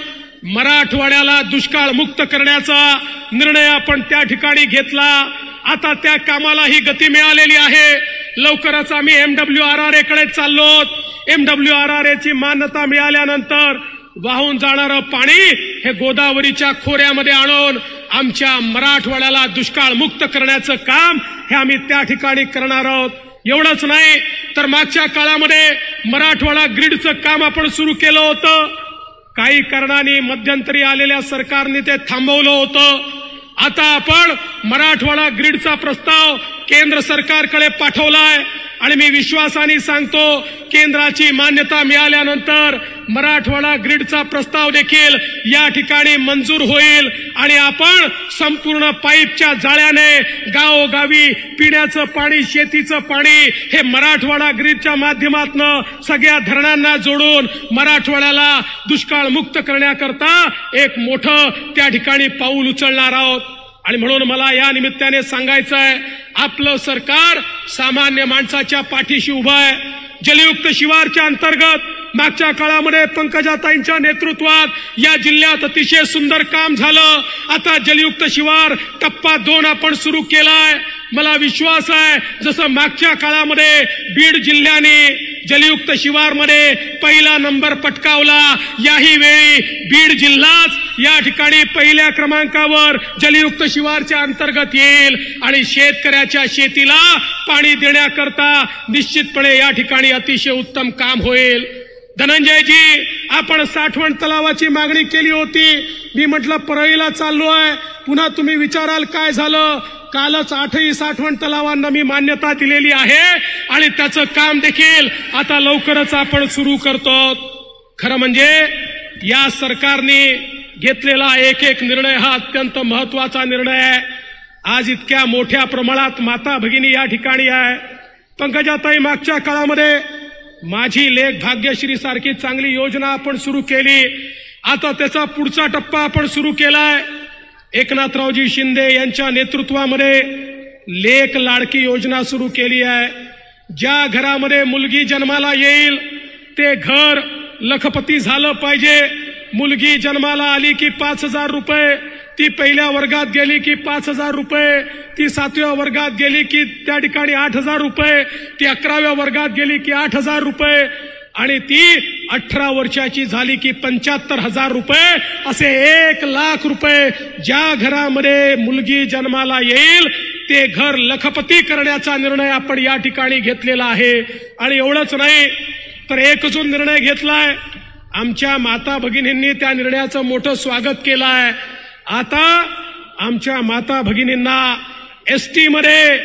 मराठवाड्याला दुष्काळ मुक्त करण्याचा निर्णय आपण त्या ठिकाणी घेतला. आता त्या कामालाही गती मिळालेली आहे. लवकरच आम्ही MWRRA कडे चाललो. MWRRA ची मान्यता मिळाल्यानंतर वाहून जाणारं पाणी हे गोदावरीच्या खोऱ्यामध्ये आणून आमच्या मराठवाड्याला दुष्काळ मुक्त करण्याचं काम हे आम्ही त्या ठिकाणी करणार आहोत. एवढंच नाही तर मागच्या काळामध्ये मराठवाडा ग्रीडचं काम आपण सुरू केलं होतं. काही कारणाने मध्यंतरी आलेल्या सरकारने ते थांबवलं होतं. आता आपण मराठवाडा ग्रीडचा प्रस्ताव केंद्र सरकारकडे पाठवलाय आणि मी विश्वासाने सांगतो केंद्राची मान्यता मिळाल्यानंतर मराठवाडा ग्रीडचा प्रस्ताव देखील या ठिकाणी मंजूर होईल आणि आपण संपूर्ण पाईपच्या जाळ्याने गावोगावी पिण्याचं पाणी, शेतीचं पाणी हे मराठवाडा ग्रीडच्या माध्यमातून सगळ्या धरणांना जोडून मराठवाड्याला दुष्काळ मुक्त करण्याकरता एक मोठं त्या ठिकाणी पाऊल उचलणार आहोत. आणि म्हणून मला या निमित्ताने सांगायचं आहे, आपलं सरकार सामान्य माणसाच्या पाठीशी उभं आहे. जलयुक्त शिवारच्या अंतर्गत मागच्या काळामध्ये पंकजाताईंच्या नेतृत्वात या जिल्ह्यात अतिशय सुंदर काम झालं. आता जलयुक्त शिवार टप्पा 2 आपण सुरू केलाय. मला विश्वास आहे जसं मागच्या काळामध्ये बीड जिल्ह्याने जलयुक्त शिवारमध्ये पहिला नंबर पटकावला, याही वेळी बीड जिल्हाच या ठिकाणी पहिल्या क्रमांकावर जलयुक्त शिवारच्या अंतर्गत येईल आणि शेतकऱ्याच्या शेतीला पाणी देण्याकरता निश्चितपणे या ठिकाणी अतिशय उत्तम काम होईल. धनंजयजी, आपण साठवण तलावाची मागणी केली होती. मी म्हटलं परळीला चाललोय, पुन्हा तुम्ही विचाराल काय झालं. कालच 8ही साठवण तलावांना मी मान्यता दिलेली आहे आणि त्याचं काम देखील आता लवकरच आपण सुरू करतो. खरं म्हणजे या सरकारने घेतलेला एक एक निर्णय हा अत्यंत महत्वाचा निर्णय आहे. आज इतक्या मोठ्या प्रमाणात माता भगिनी या ठिकाणी आहे. पंकजाताई, मागच्या काळामध्ये माझी लेक भाग्यश्री सारखी चांगली योजना आपण सुरू केली. आता त्याचा पुढचा टप्पा आपण सुरू केलाय. एकनाथरावजी शिंदे यांच्या नेतृत्वामध्ये लेक लाडकी योजना सुरू केली आहे. ज्या घरामध्ये मुलगी जन्माला येईल ते घर लखपती झालं पाहिजे. मुलगी जन्माला आली की 5,000 रुपये, ती पहिल्या वर्गात गेली की 5,000 रुपये, ती 7व्या वर्गात गेली की त्या ठिकाणी 8,000 रुपये, ती 11व्या वर्गात गेली की 8,000 रुपये आणि ती 18 वर्षाची झाली की 75,000 रुपये, असे 1,00,000 रुपये ज्या घरामध्ये मुलगी जन्माला येईल ते घर लखपती करण्याचा निर्णय आपण या ठिकाणी घेतलेला आहे. आणि एवढंच नाही तर एक अजून निर्णय घेतलाय. आमच्या माता भगिनींनी त्या निर्णयाचं मोठं स्वागत केलं आहे. आता आमच्या माता भगिनींना ST मध्ये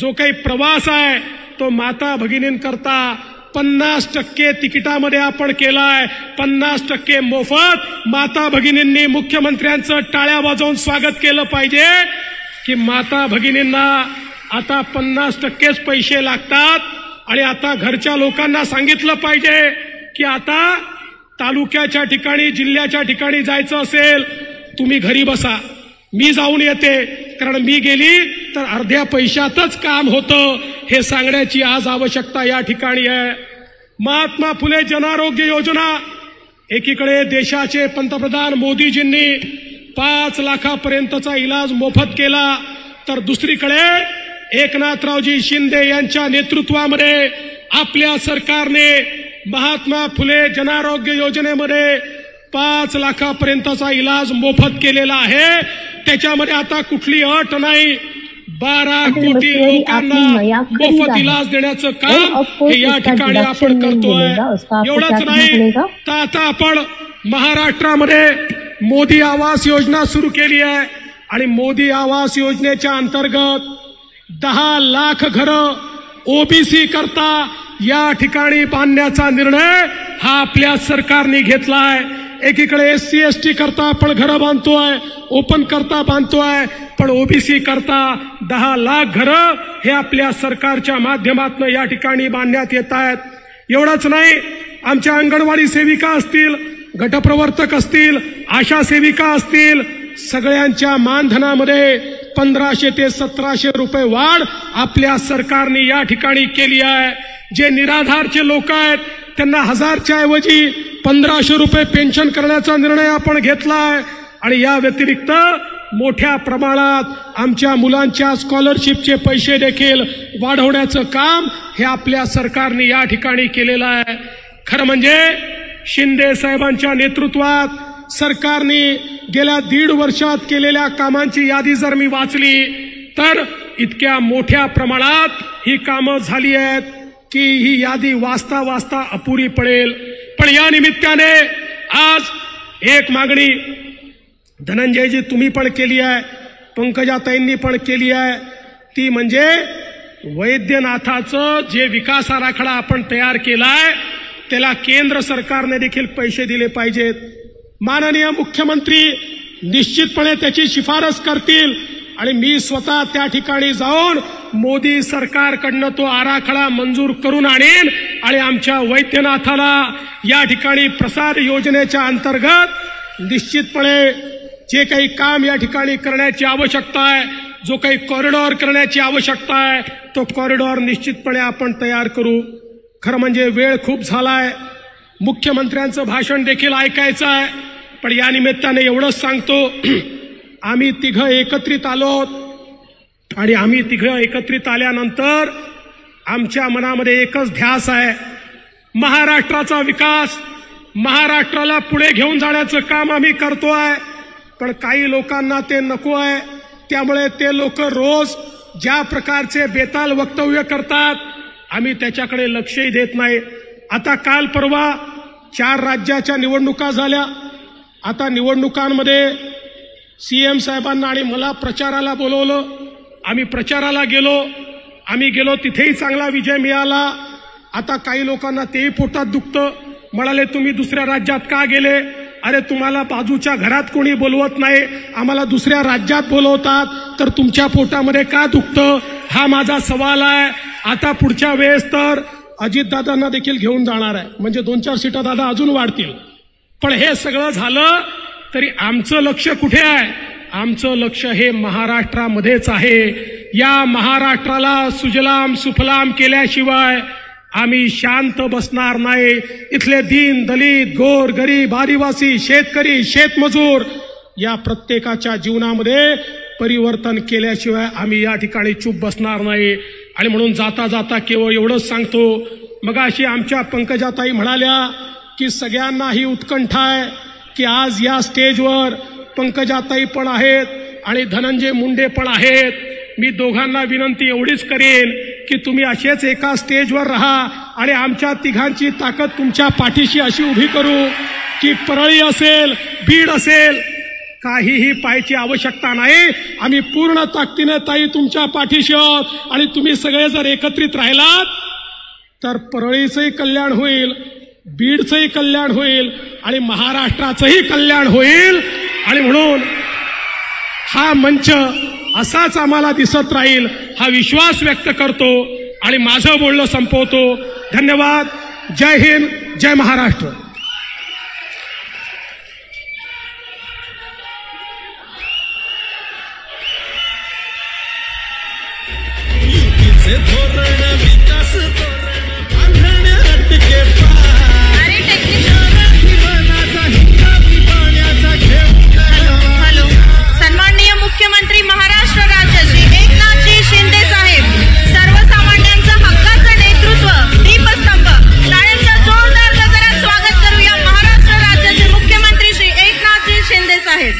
जो काही प्रवास आहे तो माता भगिनींकरता 50% तिकिटामध्ये आपण केलाय. 50% मोफत. माता भगिनींनी मुख्यमंत्र्यांचं टाळ्या वाजवून स्वागत केलं पाहिजे की माता भगिनींना आता 50%च पैसे लागतात. आणि आता घरच्या लोकांना सांगितलं पाहिजे की आता तालुक्याच्या ठिकाणी, जिल्ह्याच्या ठिकाणी जायचं असेल तुम्ही घरी बसा, मी जाऊन येते, कारण मी गेली तर अर्ध्या पैशातच काम होतं, हे सांगण्याची आज आवश्यकता या ठिकाणी आहे. महात्मा फुले जनआरोग्य योजना, एकीकडे देशाचे पंतप्रधान मोदीजींनी 5 लाखापर्यंतचा इलाज मोफत केला, तर दुसरीकडे एकनाथरावजी शिंदे यांच्या नेतृत्वामध्ये आपल्या सरकारने महात्मा फुले जनआरोग्य योजनेमध्ये 5 लाखापर्यंतचा इलाज मोफत केलेला आहे. त्याच्यामध्ये आता कुठली अट नाही. 12 कोटी लोकांना मोफत इलाज देण्याचं काम हे या ठिकाणी आपण करतोय. एवढंच नाही तर आता आपण महाराष्ट्रामध्ये मोदी आवास योजना सुरू केली आहे आणि मोदी आवास योजनेच्या अंतर्गत 10 लाख घरं OBC करता या ठिकाणी बांधण्याचा निर्णय हा आपल्या सरकारने घेतलाय. एकीकडे SC ST करता आपण घरं बांधतोय, ओपन करता बांधतोय, पण OBC करता 10 लाख घरं हे आपल्या सरकारच्या माध्यमातून या ठिकाणी बांधण्यात येत आहेत. एवढंच नाही, आमच्या अंगणवाडी सेविका असतील, गटप्रवर्तक असतील, आशा सेविका असतील, सगळ्यांच्या मानधनामध्ये 1,500 ते 1,700 रुपये वाढ आपल्या सरकारने या ठिकाणी केली आहे. जे निराधारचे लोक आहेत त्यांना 1,000च्या ऐवजी 1,500 रुपये पेन्शन करण्याचा निर्णय आपण घेतलाय. आणि या व्यतिरिक्त मोठ्या प्रमाणात आमच्या मुलांच्या स्कॉलरशिपचे पैसे देखील वाढवण्याचं काम हे आपल्या सरकारने या ठिकाणी केलेलं आहे. खरं म्हणजे शिंदे साहेबांच्या नेतृत्वात सरकारने गेल्या 1.5 वर्षात केलेल्या कामांची यादी जर मी वाचली तर इतक्या मोठ्या प्रमाणात ही कामं झाली आहेत की ही यादी वाचता वाचता अपुरी पडेल. पण या निमित्ताने आज एक मागणी धनंजयजी तुम्ही पण केली आहे, पंकजाताईंनी पण केली आहे, ती म्हणजे वैद्यनाथाचं जे विकास आराखडा आपण तयार केलाय त्याला केंद्र सरकारने देखील पैसे दिले पाहिजेत. माननीय मुख्यमंत्री निश्चितपणे त्याची शिफारस करतील आणि मी स्वतः त्या ठिकाणी जाऊन मोदी सरकारकडनं तो आराखडा मंजूर करून आणेन आणि आमच्या वैद्यनाथाला या ठिकाणी प्रसाद योजनेच्या अंतर्गत निश्चितपणे जे काही काम या ठिकाणी करण्याची आवश्यकता आहे, जो काही कॉरिडॉर करण्याची आवश्यकता आहे, तो कॉरिडॉर निश्चितपणे आपण तयार करू. खरं म्हणजे वेळ खूप झालाय, मुख्यमंत्र्यांचं भाषण देखील ऐकायचं आहे, पण या निमित्ताने एवढंच सांगतो, आम्ही तिघं एकत्रित आलोत आणि आम्ही तिघं एकत्रित आल्यानंतर आमच्या मनामध्ये एकच ध्यास आहे, महाराष्ट्राचा विकास, महाराष्ट्राला पुढे घेऊन जाण्याचं काम आम्ही करतोय. पण काही लोकांना ते नको आहे, त्यामुळे ते लोक रोज ज्या प्रकारचे बेताल वक्तव्य करतात आम्ही त्याच्याकडे लक्षही देत नाही. आता काल परवा 4 राज्याच्या निवडणुका झाल्या. आता निवडणुकांमध्ये सीएम साहेबांना आणि मला प्रचाराला बोलवलं. आम्ही प्रचाराला गेलो. आम्ही गेलो तिथेही चांगला विजय मिळाला. आता काही लोकांना तेही पोटात दुखतं. म्हणाले तुम्ही दुसऱ्या राज्यात का गेले? अरे तुम्हाला बाजूच्या घरात कोणी बोलवत नाही, आम्हाला दुसऱ्या राज्यात बोलवतात, तर तुमच्या पोटामध्ये का दुखतं? हा माझा सवाल आहे. आता पुढच्या वेळेस तर अजितदादांना देखील घेऊन जाणार आहे, म्हणजे 2-4 सीटा दादा अजून वाढतील. पण हे सगळं झालं तरी आमचं लक्ष कुठे आहे? आमचं लक्ष हे महाराष्ट्रामध्येच आहे. या महाराष्ट्राला सुजलाम सुफलाम केल्याशिवाय आम्ही शांत बसणार नाही. इथले दीन दलित गोर गरीब आदिवासी शेतकरी शेतमजूर या प्रत्येकाच्या जीवनामध्ये परिवर्तन केल्याशिवाय आम्ही या ठिकाणी चूप बसणार नाही. आणि म्हणून जाता जाता केवळ एवढंच सांगतो, मगाशी आमच्या पंकजाताई म्हणाल्या की सगळ्यांना ही उत्कंठा आहे की आज या स्टेजवर पंकजाताई पण आहेत आणि धनंजय मुंडे पण आहेत. मी दोघांना विनंती एवढीच करेन की तुम्ही असेच एका स्टेजवर राहा आणि आमच्या तिघांची ताकद तुमच्या पाठीशी अशी उभी करू की परळी असेल, बीड असेल, काहीही पाहायची आवश्यकता नाही. आम्ही पूर्ण ताकदीने ताई तुमच्या पाठीशी आहोत आणि तुम्ही सगळे जर एकत्रित राहिलात तर परळीचंही कल्याण होईल, बीडचंही कल्याण होईल आणि महाराष्ट्राचंही कल्याण होईल. आणि म्हणून हा मंच असाच आम्हाला दिसत राहील हा विश्वास व्यक्त करतो आणि माझं बोलणं संपवतो. धन्यवाद. जय हिंद, जय महाराष्ट्र. सन्माननीय मुख्यमंत्री महाराष्ट्र राज्य श्री एकनाथजी शिंदे साहेब, सर्वसामान्यांचं हक्काचं नेतृत्व, दीपस्तंभ, टाळ्यांच्या जोरदार गजरात स्वागत करूया महाराष्ट्र राज्याचे मुख्यमंत्री श्री एकनाथजी शिंदे साहेब.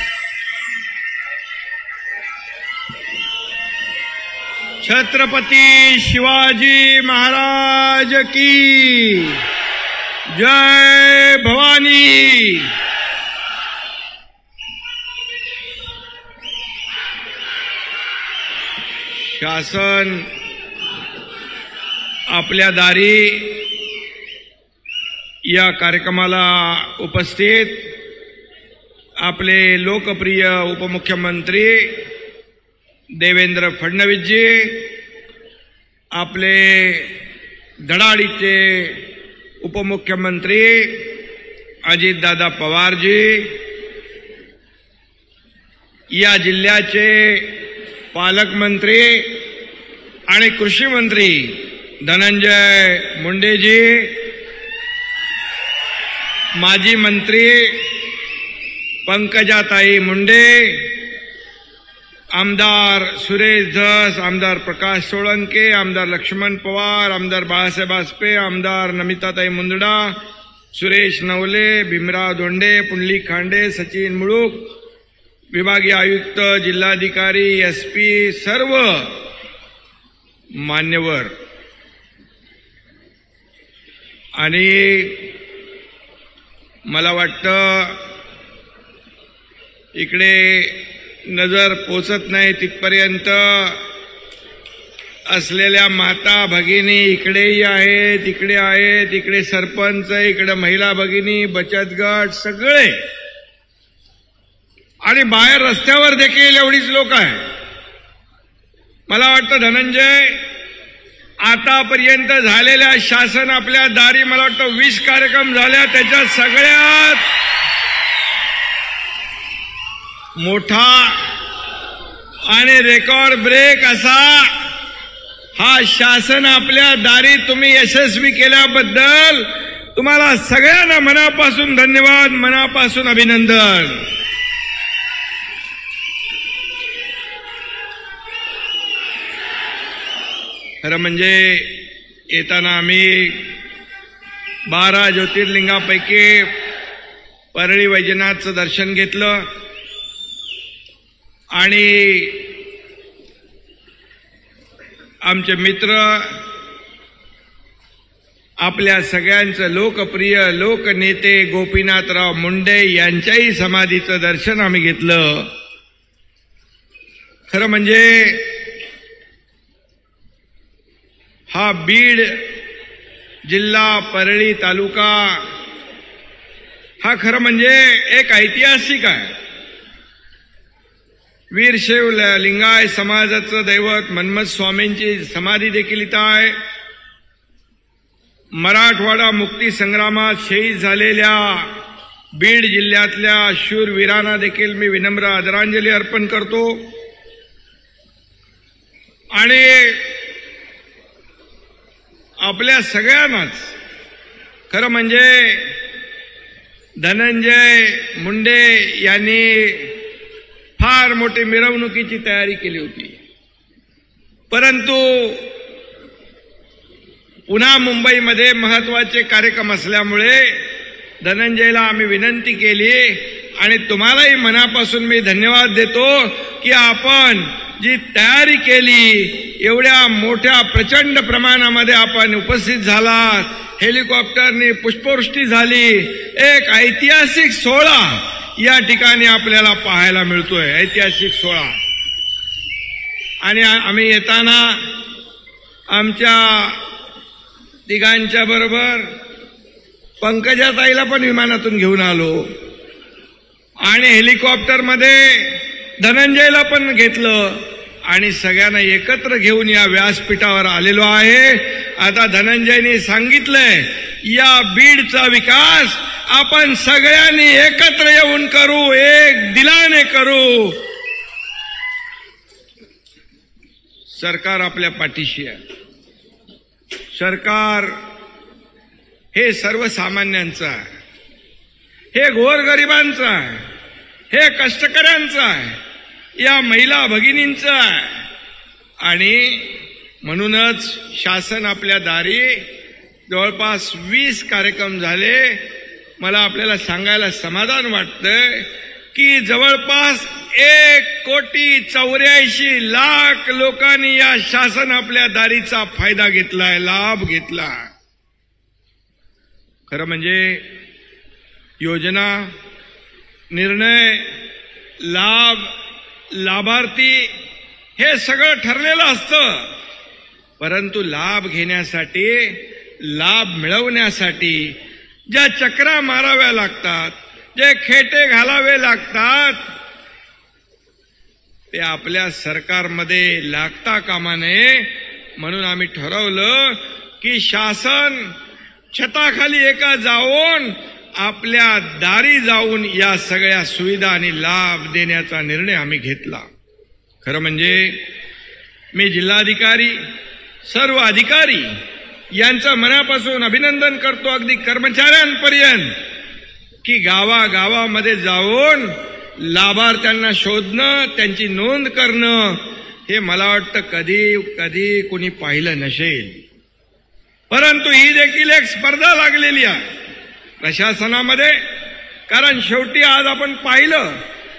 छत्रपती शिवाजी महाराज की जय भवानी. शासन आपल्या दारी या कार्यक्रमाला उपस्थित आपले लोकप्रिय उपमुख्यमंत्री देवेंद्र फडणवीसजी, आपले धडाडीचे उपमुख्यमंत्री अजितदादा पवारजी, या जिल्ह्याचे पालकमंत्री आणि कृषी मंत्री धनंजय मुंडेजी, माजी मंत्री पंकजाताई मुंडे, आमदार सुरेश धस, आमदार प्रकाश सोळंके, आमदार लक्ष्मण पवार, आमदार बाळासाहेब आसपे, आमदार नमिताताई मुंदडा, सुरेश नवले, भीमराव धोंडे, पुंडलिक खांडे, सचिन मुळूक, विभागीय आयुक्त, जिल्हाधिकारी, एसपी, सर्व मान्यवर आणि मला वाटतं इकडे नजर पोचत नाही तिथपर्यंत असलेल्या माता भगिनी इकडेही आहेत, इकडे आहेत, इकडे सरपंच, इकडे महिला भगिनी, बचत गट सगळे आणि बाहेर रस्त्यावर देखील एवढीच लोक आहेत. मला वाटतं धनंजय, आतापर्यंत झालेल्या शासन आपल्या दारी मला वाटतं 20 कार्यक्रम झाल्या, त्याच्यात सगळ्यात मोठा आणि रेकॉर्ड ब्रेक असा हा शासन आपल्या दारी तुम्ही यशस्वी केल्याबद्दल तुम्हाला सगळ्यांना मनापासून धन्यवाद, मनापासून अभिनंदन. खरं म्हणजे येताना आम्ही 12 ज्योतिर्लिंगापैकी परळी वैजनाथचं दर्शन घेतलं आणि आमचे मित्र, आपल्या सगळ्यांचं लोकप्रिय लोकनेते गोपीनाथराव मुंडे यांच्याही समाधीचं दर्शन आम्ही घेतलं. खरं म्हणजे हा बीड जिल्हा, परळी तालुका हा खरं म्हणजे एक ऐतिहासिक आहे. वीरशैव लिंगायत समाजाचं दैवत मन्मथ स्वामींची समाधी देखील इथं आहे. मराठवाडा मुक्ती संग्रामात शहीद झालेल्या बीड जिल्ह्यातल्या शूरवीरांना देखील मी विनम्र आदरांजली अर्पण करतो. आणि आपल्या सगळ्यांनाच खरं म्हणजे धनंजय मुंडे यांनी फार मोठी मिरवणुकीची तयारी केली होती, परंतु पुन्हा मुंबईमध्ये महत्वाचे कार्यक्रम असल्यामुळे धनंजयला आम्ही विनंती केली आणि तुम्हालाही मनापासून मी धन्यवाद देतो की आपण जी तयारी केली, एवढ्या मोठ्या प्रचंड प्रमाणामध्ये आपण उपस्थित झालात, हेलिकॉप्टरनी पुष्पवृष्टी झाली, एक ऐतिहासिक सोहळा या ठिकाणी आपल्याला पाहायला मिळतोय, ऐतिहासिक सोहळा. आणि आम्ही येताना आमच्या तिघांच्या बरोबर पंकजाताईला पण विमानातून घेऊन आलो आणि हेलिकॉप्टरमध्ये धनंजयला पण घेतलं आणि सगळ्यांना एकत्र घेऊन या व्यासपीठावर आलेलो आहे. आता धनंजयनी सांगितलंय या बीडचा विकास आपण सगळ्यांनी एकत्र येऊन करू, एक दिलाने करू. सरकार आपल्या पाठीशी आहे. सरकार हे सर्वसामान्यांचं आहे, हे गोरगरिबांचं आहे, हे कष्टकऱ्यांचं आहे, या महिला भगिनींचं आहे. आणि म्हणूनच शासन आपल्या दारी जवळपास 20 कार्यक्रम झाले. मला आपल्याला सांगायला समाधान वाटतंय की जवळपास 1,84,00,000 लोकांनी या शासन आपल्या दारीचा फायदा घेतलाय, लाभ घेतलाय. खरं म्हणजे योजना, निर्णय, लाभ, लाभार्थी हे सगळं ठरलेलं असतं, परंतु लाभ घेण्यासाठी, लाभ मिळवण्यासाठी ज्या चक्रा माराव्या लागतात, जे खेटे घालावे लागतात, ते आपल्या सरकारमध्ये लागता कामा नये. म्हणून आम्ही ठरवलं की शासन छताखाली एका जाऊन आपल्या दारी जाऊन या सगळ्या सुविधा आणि लाभ देण्याचा निर्णय आम्ही घेतला. खरं म्हणजे मी जिल्हाधिकारी, सर्व अधिकारी यांचं मनापासून अभिनंदन करतो, अगदी कर्मचाऱ्यांपर्यंत, की गावागावामध्ये जाऊन लाभार्थ्यांना शोधणं, त्यांची नोंद करणं, हे मला वाटतं कधी कधी कुणी पाहिलं नसेल. परंतु ही देखील एक स्पर्धा लागलेली आहे प्रशासनामध्ये. कारण शेवटी आज आपण पाहिलं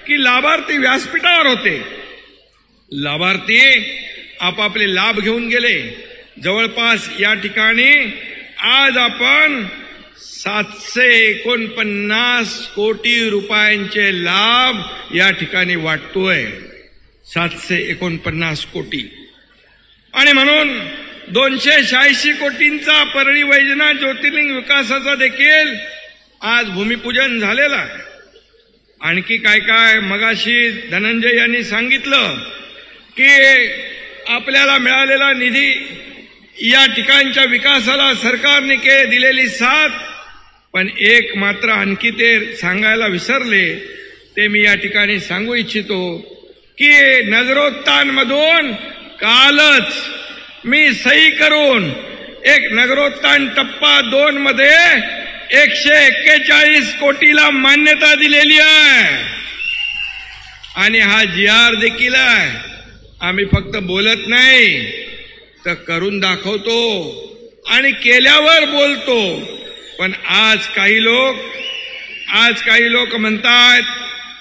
की लाभार्थी व्यासपीठावर होते, लाभार्थी आपापले लाभ घेऊन गेले. जवळपास या ठिकाणी आज आपण 749 कोटी रुपयांचे लाभ या ठिकाणी वाटतोय. 749 कोटी. आणि म्हणून 286 कोटींचा परळी वैजनाथ ज्योतिर्लिंग विकासाचा देखील आज भूमिपूजन झालेलं आहे. आणखी काय काय मगाशी धनंजय यांनी सांगितलं की आपल्याला मिळालेला निधी, या ठिकाणच्या विकासाला सरकारने दिलेली साथ. पण एक मात्र आणखी ते सांगायला विसरले, ते मी या ठिकाणी सांगू इच्छितो की नगरोत्थानमधून कालच मी सही करून एक नगरोत्थान टप्पा 2 मध्ये 141 कोटीला मान्यता दिलेली आहे. आणि हा GR देखील आहे. आम्ही फक्त बोलत नाही तर करून दाखवतो आणि केल्यावर बोलतो. पण आज काही लोक म्हणतात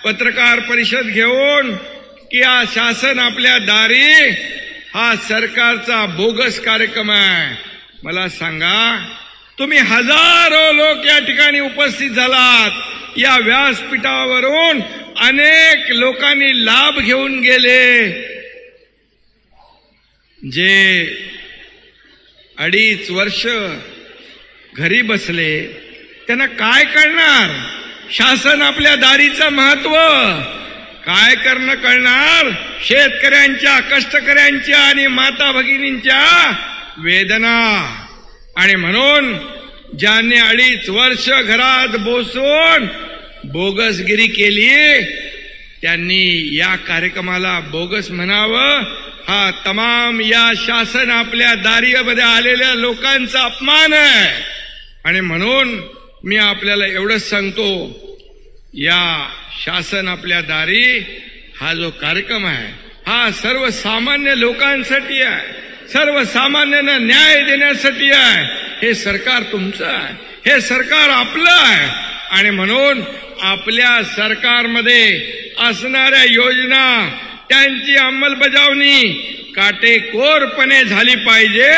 पत्रकार परिषद घेऊन की हा शासन आपल्या दारी हा सरकारचा बोगस कार्यक्रम आहे. मला सांगा, तुम्ही हजारो लोक या ठिकाणी उपस्थित झालात. या व्यासपीठावरून अनेक लोकांनी लाभ घेऊन गेले. जे 2.5 वर्ष घरी बसले त्यांना काय कळणार शासन आपल्या दारीचं महत्व? काय कळणार शेतकऱ्यांच्या, कष्टकऱ्यांच्या आणि माता भगिनींच्या वेदना? आणि म्हणून ज्यांनी 2.5 वर्ष घरात बसून बोगसगिरी केली त्यांनी या कार्यक्रमाला बोगस म्हणावं, हा तमाम या शासन आपल्या दारीमध्ये आलेल्या लोकांचा अपमान आहे. आणि म्हणून मी आपल्याला एवढंच सांगतो, या शासन आपल्या दारी हा जो कार्यक्रम आहे हा सर्वसामान्य लोकांसाठी आहे, सर्वसामान्यांना न्याय देण्यासाठी आहे. हे सरकार तुमचं आहे, हे सरकार आपलं आहे. आणि म्हणून आपल्या सरकारमध्ये असणाऱ्या योजना त्यांची अंमलबजावणी काटेकोरपणे झाली पाहिजे.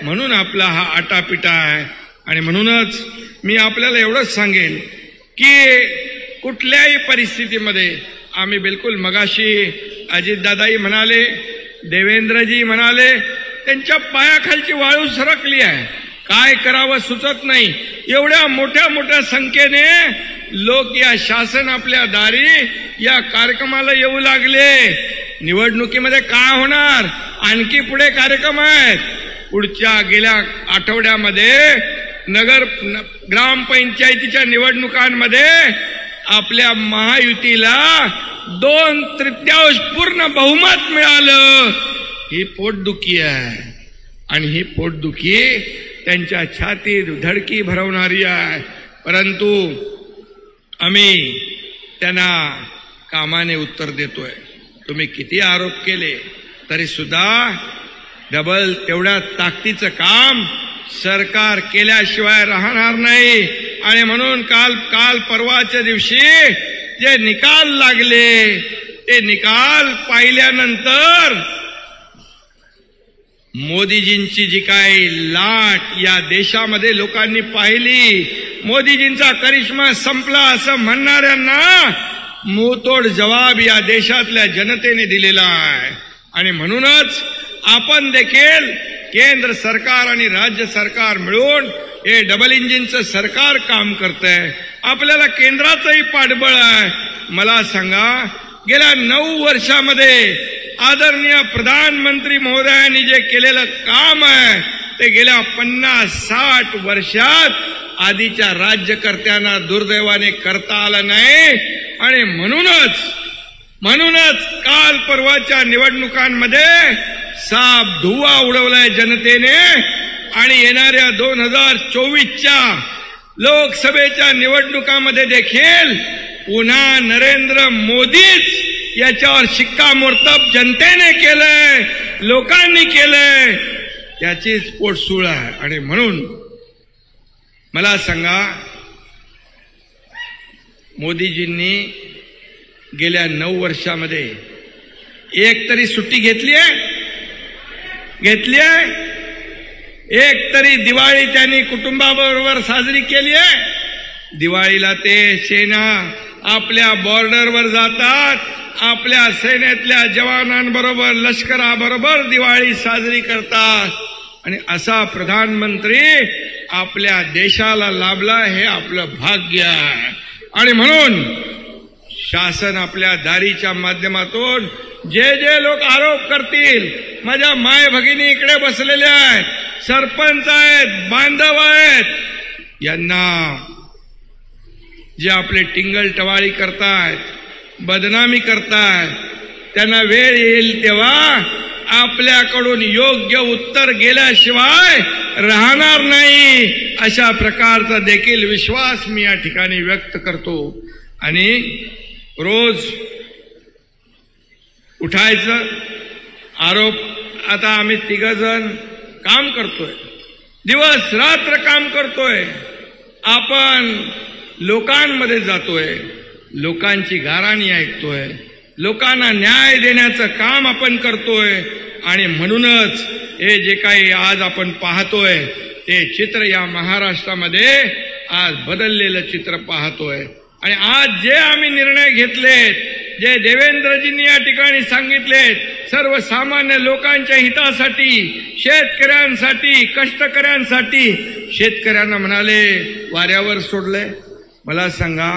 म्हणून आपला हा आटापिटा आहे. आणि म्हणूनच मी आपल्याला एवढंच सांगेन की कुठल्याही परिस्थितीमध्ये आम्ही बिलकुल, मगाशी अजितदादाही म्हणाले, देवेंद्रजी म्हणाले, त्यांच्या पायाखालची वाळू सरकली आहे, काय करावं सुचत नाही. एवढ्या मोठ्या संख्येने लोक या शासन आपल्या दारी या कार्यक्रमाला येऊ लागले. निवडणुकीमध्ये काय होणार? आणखी पुढे कार्यक्रम आहेत. पुढच्या गेल्या आठवड्यामध्ये ग्रामपंचायतीच्या निवडणुकांमध्ये आपल्या महायुतीला 2/3 पूर्ण बहुमत मिळालं. ही पोटदुखी आहे. आणि ही पोटदुखी त्यांच्या छातीत धडकी भरवणारी आहे. परंतु आम्ही त्यांना कामाने उत्तर देतोय. तुम्ही किती आरोप केले तरी सुद्धा डबल तेवढ्या ताकदीचं काम सरकार केल्याशिवाय राहणार नाही. आणि म्हणून काल परवाच्या दिवशी जे निकाल लागले ते निकाल पाहिल्यानंतर मोदीजींची जी काही लाट या देशामध्ये लोकांनी पाहिली, मोदीजींचा करिश्मा संपला असं म्हणणाऱ्यांना मुंहतोड जवाब या देशातल्या जनतेने दिलेला आहे. आणि म्हणूनच आपण देखील केंद्र सरकार आणि राज्य सरकार मिळून हे डबल इंजिनचं सरकार काम करतंय. आपल्याला केंद्राचंही पाठबळ आहे. मला सांगा, गेल्या 9 वर्षामध्ये आदरणीय प्रधानमंत्री महोदयांनी जे केलेलं काम आहे ते गेल्या 50-60 वर्षात आधीच्या राज्यकर्त्यांना दुर्दैवाने करता आलं नाही. आणि म्हणूनच काल परवाच्या निवडणुकांमध्ये साप धुव्वा उडवलाय जनतेने. आणि येणाऱ्या 2024च्या लोकसभेच्या निवडणुकांमध्ये देखील पुन्हा नरेंद्र मोदीच याच्यावर शिक्कामोर्तब जनतेने केलंय, लोकांनी केलंय, याचीच पोटसूळ आहे. आणि म्हणून मला सांगा, मोदीजींनी गेल्या 9 वर्षामध्ये एक तरी सुट्टी घेतली आहे? एक तरी दिवाळी त्यांनी कुटुंबाबरोबर साजरी केली आहे? दिवाळीला ते सेना आपल्या बॉर्डरवर जातात, आपल्या सैन्यातल्या जवानांबरोबर, लष्कराबरोबर दिवाळी साजरी करतात. आणि असा प्रधानमंत्री आपल्या देशाला लाभला, हे आपलं भाग्य आहे. आणि म्हणून शासन आपल्या दारीच्या माध्यमातून जे लोक आरोप करतील, माझ्या माय भगिनी इकडे बसलेल्या आहेत, सरपंच आहेत, बांधव आहेत, यांना जे आपले टिंगल टवाळी करतायत, बदनामी करतायत, त्यांना वेळ येईल तेव्हा आपल्याकडून योग्य उत्तर गेल्याशिवाय राहणार नाही, अशा प्रकारचा देखील विश्वास मी या ठिकाणी व्यक्त करतो. आणि रोज उठायचं, आरोप, आता आम्ही 3 जण काम करतोय, दिवस रात्र काम करतोय, आपण लोकांमध्ये जातोय, लोकांची गाराणी ऐकतोय, लोकांना न्याय देण्याचं काम आपण करतोय. आणि म्हणूनच हे जे काही आज आपण पाहतोय ते चित्र या महाराष्ट्रामध्ये आज बदललेलं चित्र पाहतोय. आणि आज जे आम्ही निर्णय घेतलेत, जे देवेंद्रजींनी या ठिकाणी सांगितलेत, सर्वसामान्य लोकांच्या हितासाठी, शेतकऱ्यांसाठी, कष्टकऱ्यांसाठी, शेतकऱ्यांना म्हणाले वाऱ्यावर सोडले. मला सांगा,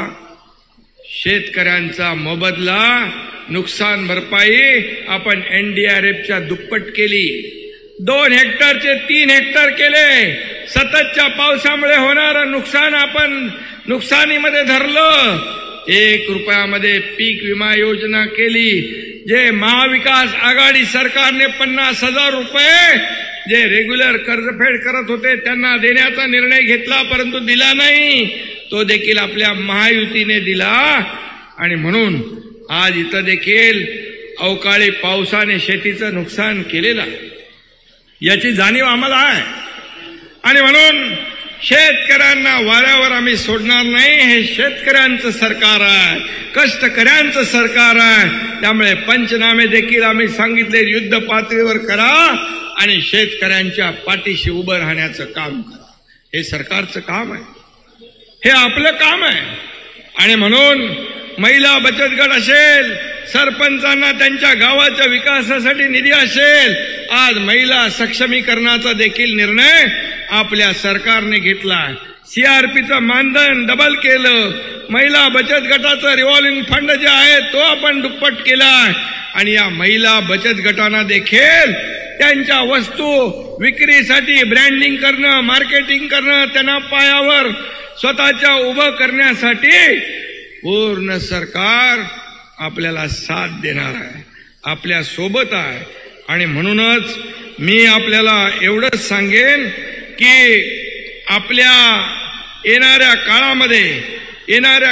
शेतकऱ्यांचा मोबदला, नुकसान भरपाई आपण NDRFच्या दुप्पट केली, 2 हेक्टरचे 3 हेक्टर केले, सततच्या पावसामुळे होणारं नुकसान आपण नुकसानीमध्ये धरलं, 1 रुपयामध्ये पीक विमा योजना केली, जे महाविकास आघाडी सरकारने 50,000 रुपये जे रेग्युलर कर्जफेड करत होते त्यांना देण्याचा निर्णय घेतला, परंतु दिला नाही, तो देखील आपल्या महायुतीने दिला. आणि म्हणून आज इथं देखील अवकाळी पावसाने शेतीचं नुकसान केलेलं आहे, याची जाणीव आम्हाला आहे. आणि म्हणून शेतकऱ्यांना वाऱ्यावर आम्ही सोडणार नाही. हे शेतकऱ्यांचं सरकार आहे, कष्टकऱ्यांचं सरकार आहे. त्यामुळे पंचनामे देखील आम्ही सांगितले युद्ध पातळीवर करा आणि शेतकऱ्यांच्या पाठीशी उभं राहण्याचं काम करा. हे सरकारचं काम आहे, हे आपलं काम आहे. आणि म्हणून महिला बचत गट असेल, सरपंचांना त्यांच्या गावाच्या विकासासाठी निधी असेल, आज महिला सक्षमीकरणाचा देखील निर्णय आपल्या सरकारने घेतला. CRPचं मानधन डबल केलं, महिला बचत गटाचं रिव्हॉल्विंग फंड जे आहे तो आपण दुप्पट केला. आणि या महिला बचत गटांना देखील त्यांच्या वस्तू विक्रीसाठी ब्रँडिंग करणं, मार्केटिंग करणं, त्यांना पायावर स्वतःच्या उभं करण्यासाठी पूर्ण सरकार आपल्याला साथ देणार आहे, आपल्या सोबत आहे. आणि म्हणूनच मी आपल्याला एवढंच सांगेन की आपल्या येणाऱ्या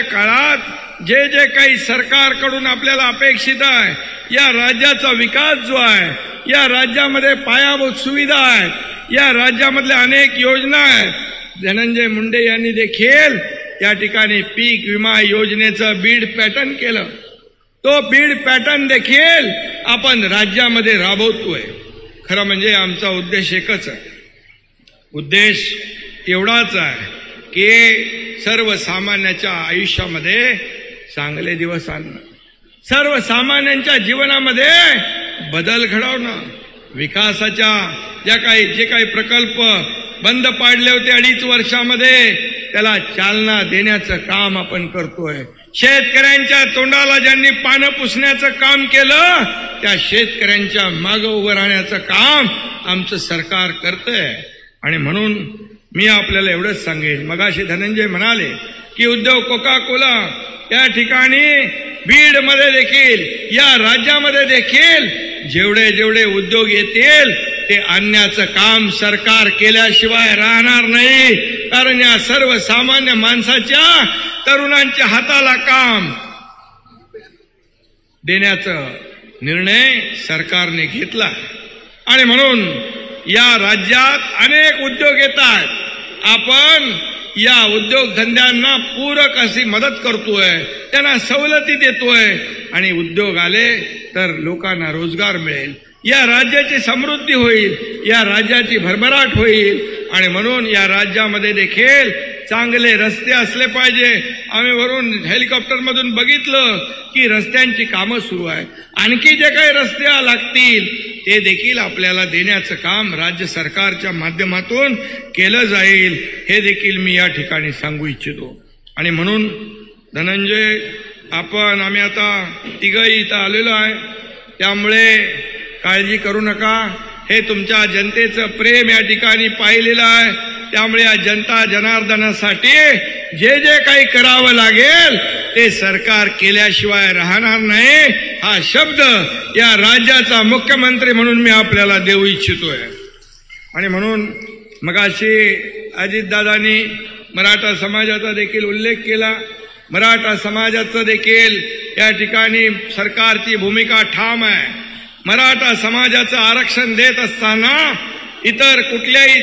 काळात जे काही सरकारकडून आपल्याला अपेक्षित आहे, या राज्याचा विकास जो आहे, या राज्यामध्ये पायाभूत सुविधा आहेत, या राज्यामधल्या अनेक योजना आहेत. धनंजय मुंडे यांनी देखील या ठिकाणी पीक विमा योजनेचं बीड पॅटर्न केलं. तो बीड पॅटर्न देखील आपण राज्यामध्ये राबवतोय. खरं म्हणजे आमचा उद्देश एकच आहे, उद्देश एवढाच आहे की सर्वसामान्याच्या आयुष्यामध्ये चांगले दिवस आणणं, सर्वसामान्यांच्या जीवनामध्ये बदल घडवणं, विकासाच्या जे काही प्रकल्प बंद पाडले होते 2.5 वर्षामध्ये त्याला चालना देण्याचं काम आपण करतोय. शेतकऱ्यांच्या तोंडाला ज्यांनी पानं पुसण्याचं काम केलं, त्या शेतकऱ्यांच्या मागे उभं राहण्याचं काम आमचं सरकार करतंय. आणि म्हणून मी आपल्याला एवढंच सांगेन, मगाशी धनंजय म्हणाले की उद्योग कोका-कोला या ठिकाणी बीडमध्ये देखील, या राज्यामध्ये देखील जेवढे उद्योग येतील ते आणण्याचं काम सरकार केल्याशिवाय राहणार नाही. कारण या सर्वसामान्य माणसाच्या तरुणांच्या हाताला काम देण्याचा निर्णय सरकारने घेतला आणि म्हणून या राज्यात अनेक उद्योग येतात. आपण या उद्योगधंद्यांना पूरक अशी मदत करतोय, त्यांना सवलती देतोय आणि उद्योग आले तर लोकांना रोजगार मिळेल, या राज्याची समृद्धी होईल, या राज्याची भरभराट होईल. आणि म्हणून या राज्यामध्ये देखील चांगले रस्ते असले पाहिजे. आम्ही वरून हेलिकॉप्टरमधून बघितलं की रस्त्यांची कामं सुरू आहे. आणखी जे काही रस्ते लागतील ते देखील आपल्याला देण्याचं काम राज्य सरकारच्या माध्यमातून केलं जाईल, हे देखील मी या ठिकाणी सांगू इच्छितो. आणि म्हणून धनंजय, आम्ही आता तिघही इथं आलेलो आहे, त्यामुळे काळजी करू नका. हे तुमच्या जनतेचं प्रेम या ठिकाणी पाहिलेलं आहे. त्यामुळे या जनता जनार्दनासाठी जे जे काही करावं लागेल ते सरकार केल्याशिवाय राहणार नाही, हा शब्द या राज्याचा मुख्यमंत्री म्हणून मी आपल्याला देऊ इच्छितोय. आणि म्हणून मगाशी अजितदादांनी मराठा समाजाचा देखील उल्लेख केला. मराठा समाजाचं देखील या ठिकाणी सरकारची भूमिका ठाम आहे. मराठा समाजाचं आरक्षण देत असताना इतर कुठल्याही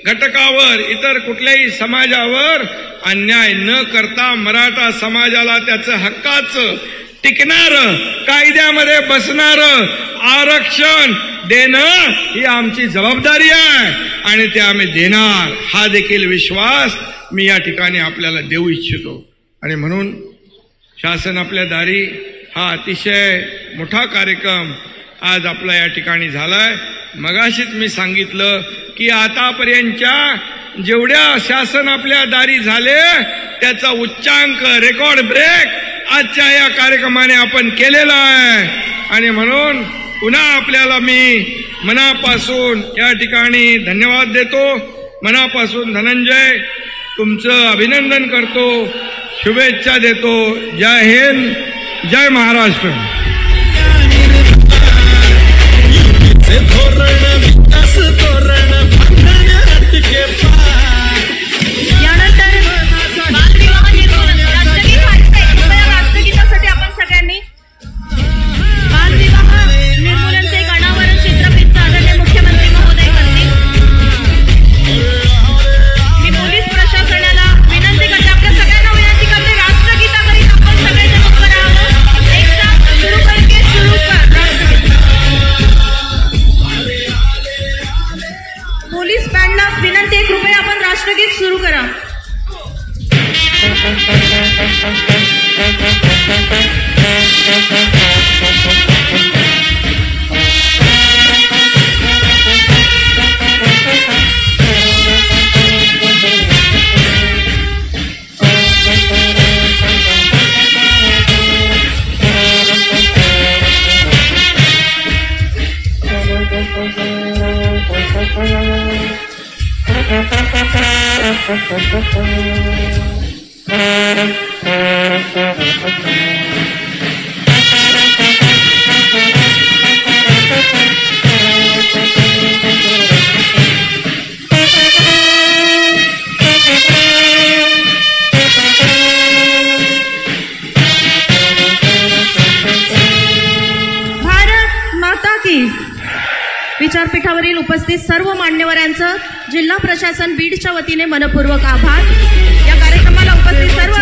घटकावर, इतर कुठल्याही समाजावर अन्याय न करता मराठा समाजाला त्याचं हक्काचं, टिकणारं, कायद्यामध्ये बसणारं आरक्षण देणं ही आमची जबाबदारी आहे आणि ते आम्ही देणार, हा देखील विश्वास मी या ठिकाणी आपल्याला देऊ इच्छितो. आणि म्हणून शासन आपल्या दारी हा अतिशय मोठा कार्यक्रम आज आपला या ठिकाणी झालाय. मगाशीच मी सांगितलं की आतापर्यंतच्या जेवढ्या शासन आपल्या दारी झाले त्याचा उच्चांक, रेकॉर्ड ब्रेक आजच्या या कार्यक्रमाने आपण केलेला आहे. आणि म्हणून पुन्हा आपल्याला मी मनापासून या ठिकाणी धन्यवाद देतो. मनापासून धनंजय, तुमचं अभिनंदन करतो, शुभेच्छा देतो. जय हिंद, जय महाराष्ट्र. धोरण विकास धोरण यानंतर बालविवाह निर्मूलन राष्ट्रगीतासाठी आपण सगळ्यांनी बालविवाह निर्मूलनचे एक अनावरण चित्रफित आदरणीय मुख्यमंत्री महोदय करतील. मी पोलीस प्रशासनाला विनंती करते, आपल्या सगळ्यांना विनंती करते, राष्ट्रगीताकरिता आपण सगळ्यांनी उभं राहावं. एकदा सुरू करके सुरू कर राष्ट्रगीत. पोलीस बँडला विनंती आहे, कृपया आपण राष्ट्रगीत सुरू करा. विचारपीठावरील उपस्थित सर्व मान्यवरांचं जिल्हा प्रशासन बीडच्या वतीने मनपूर्वक आभार. या कार्यक्रमाला उपस्थित सर्व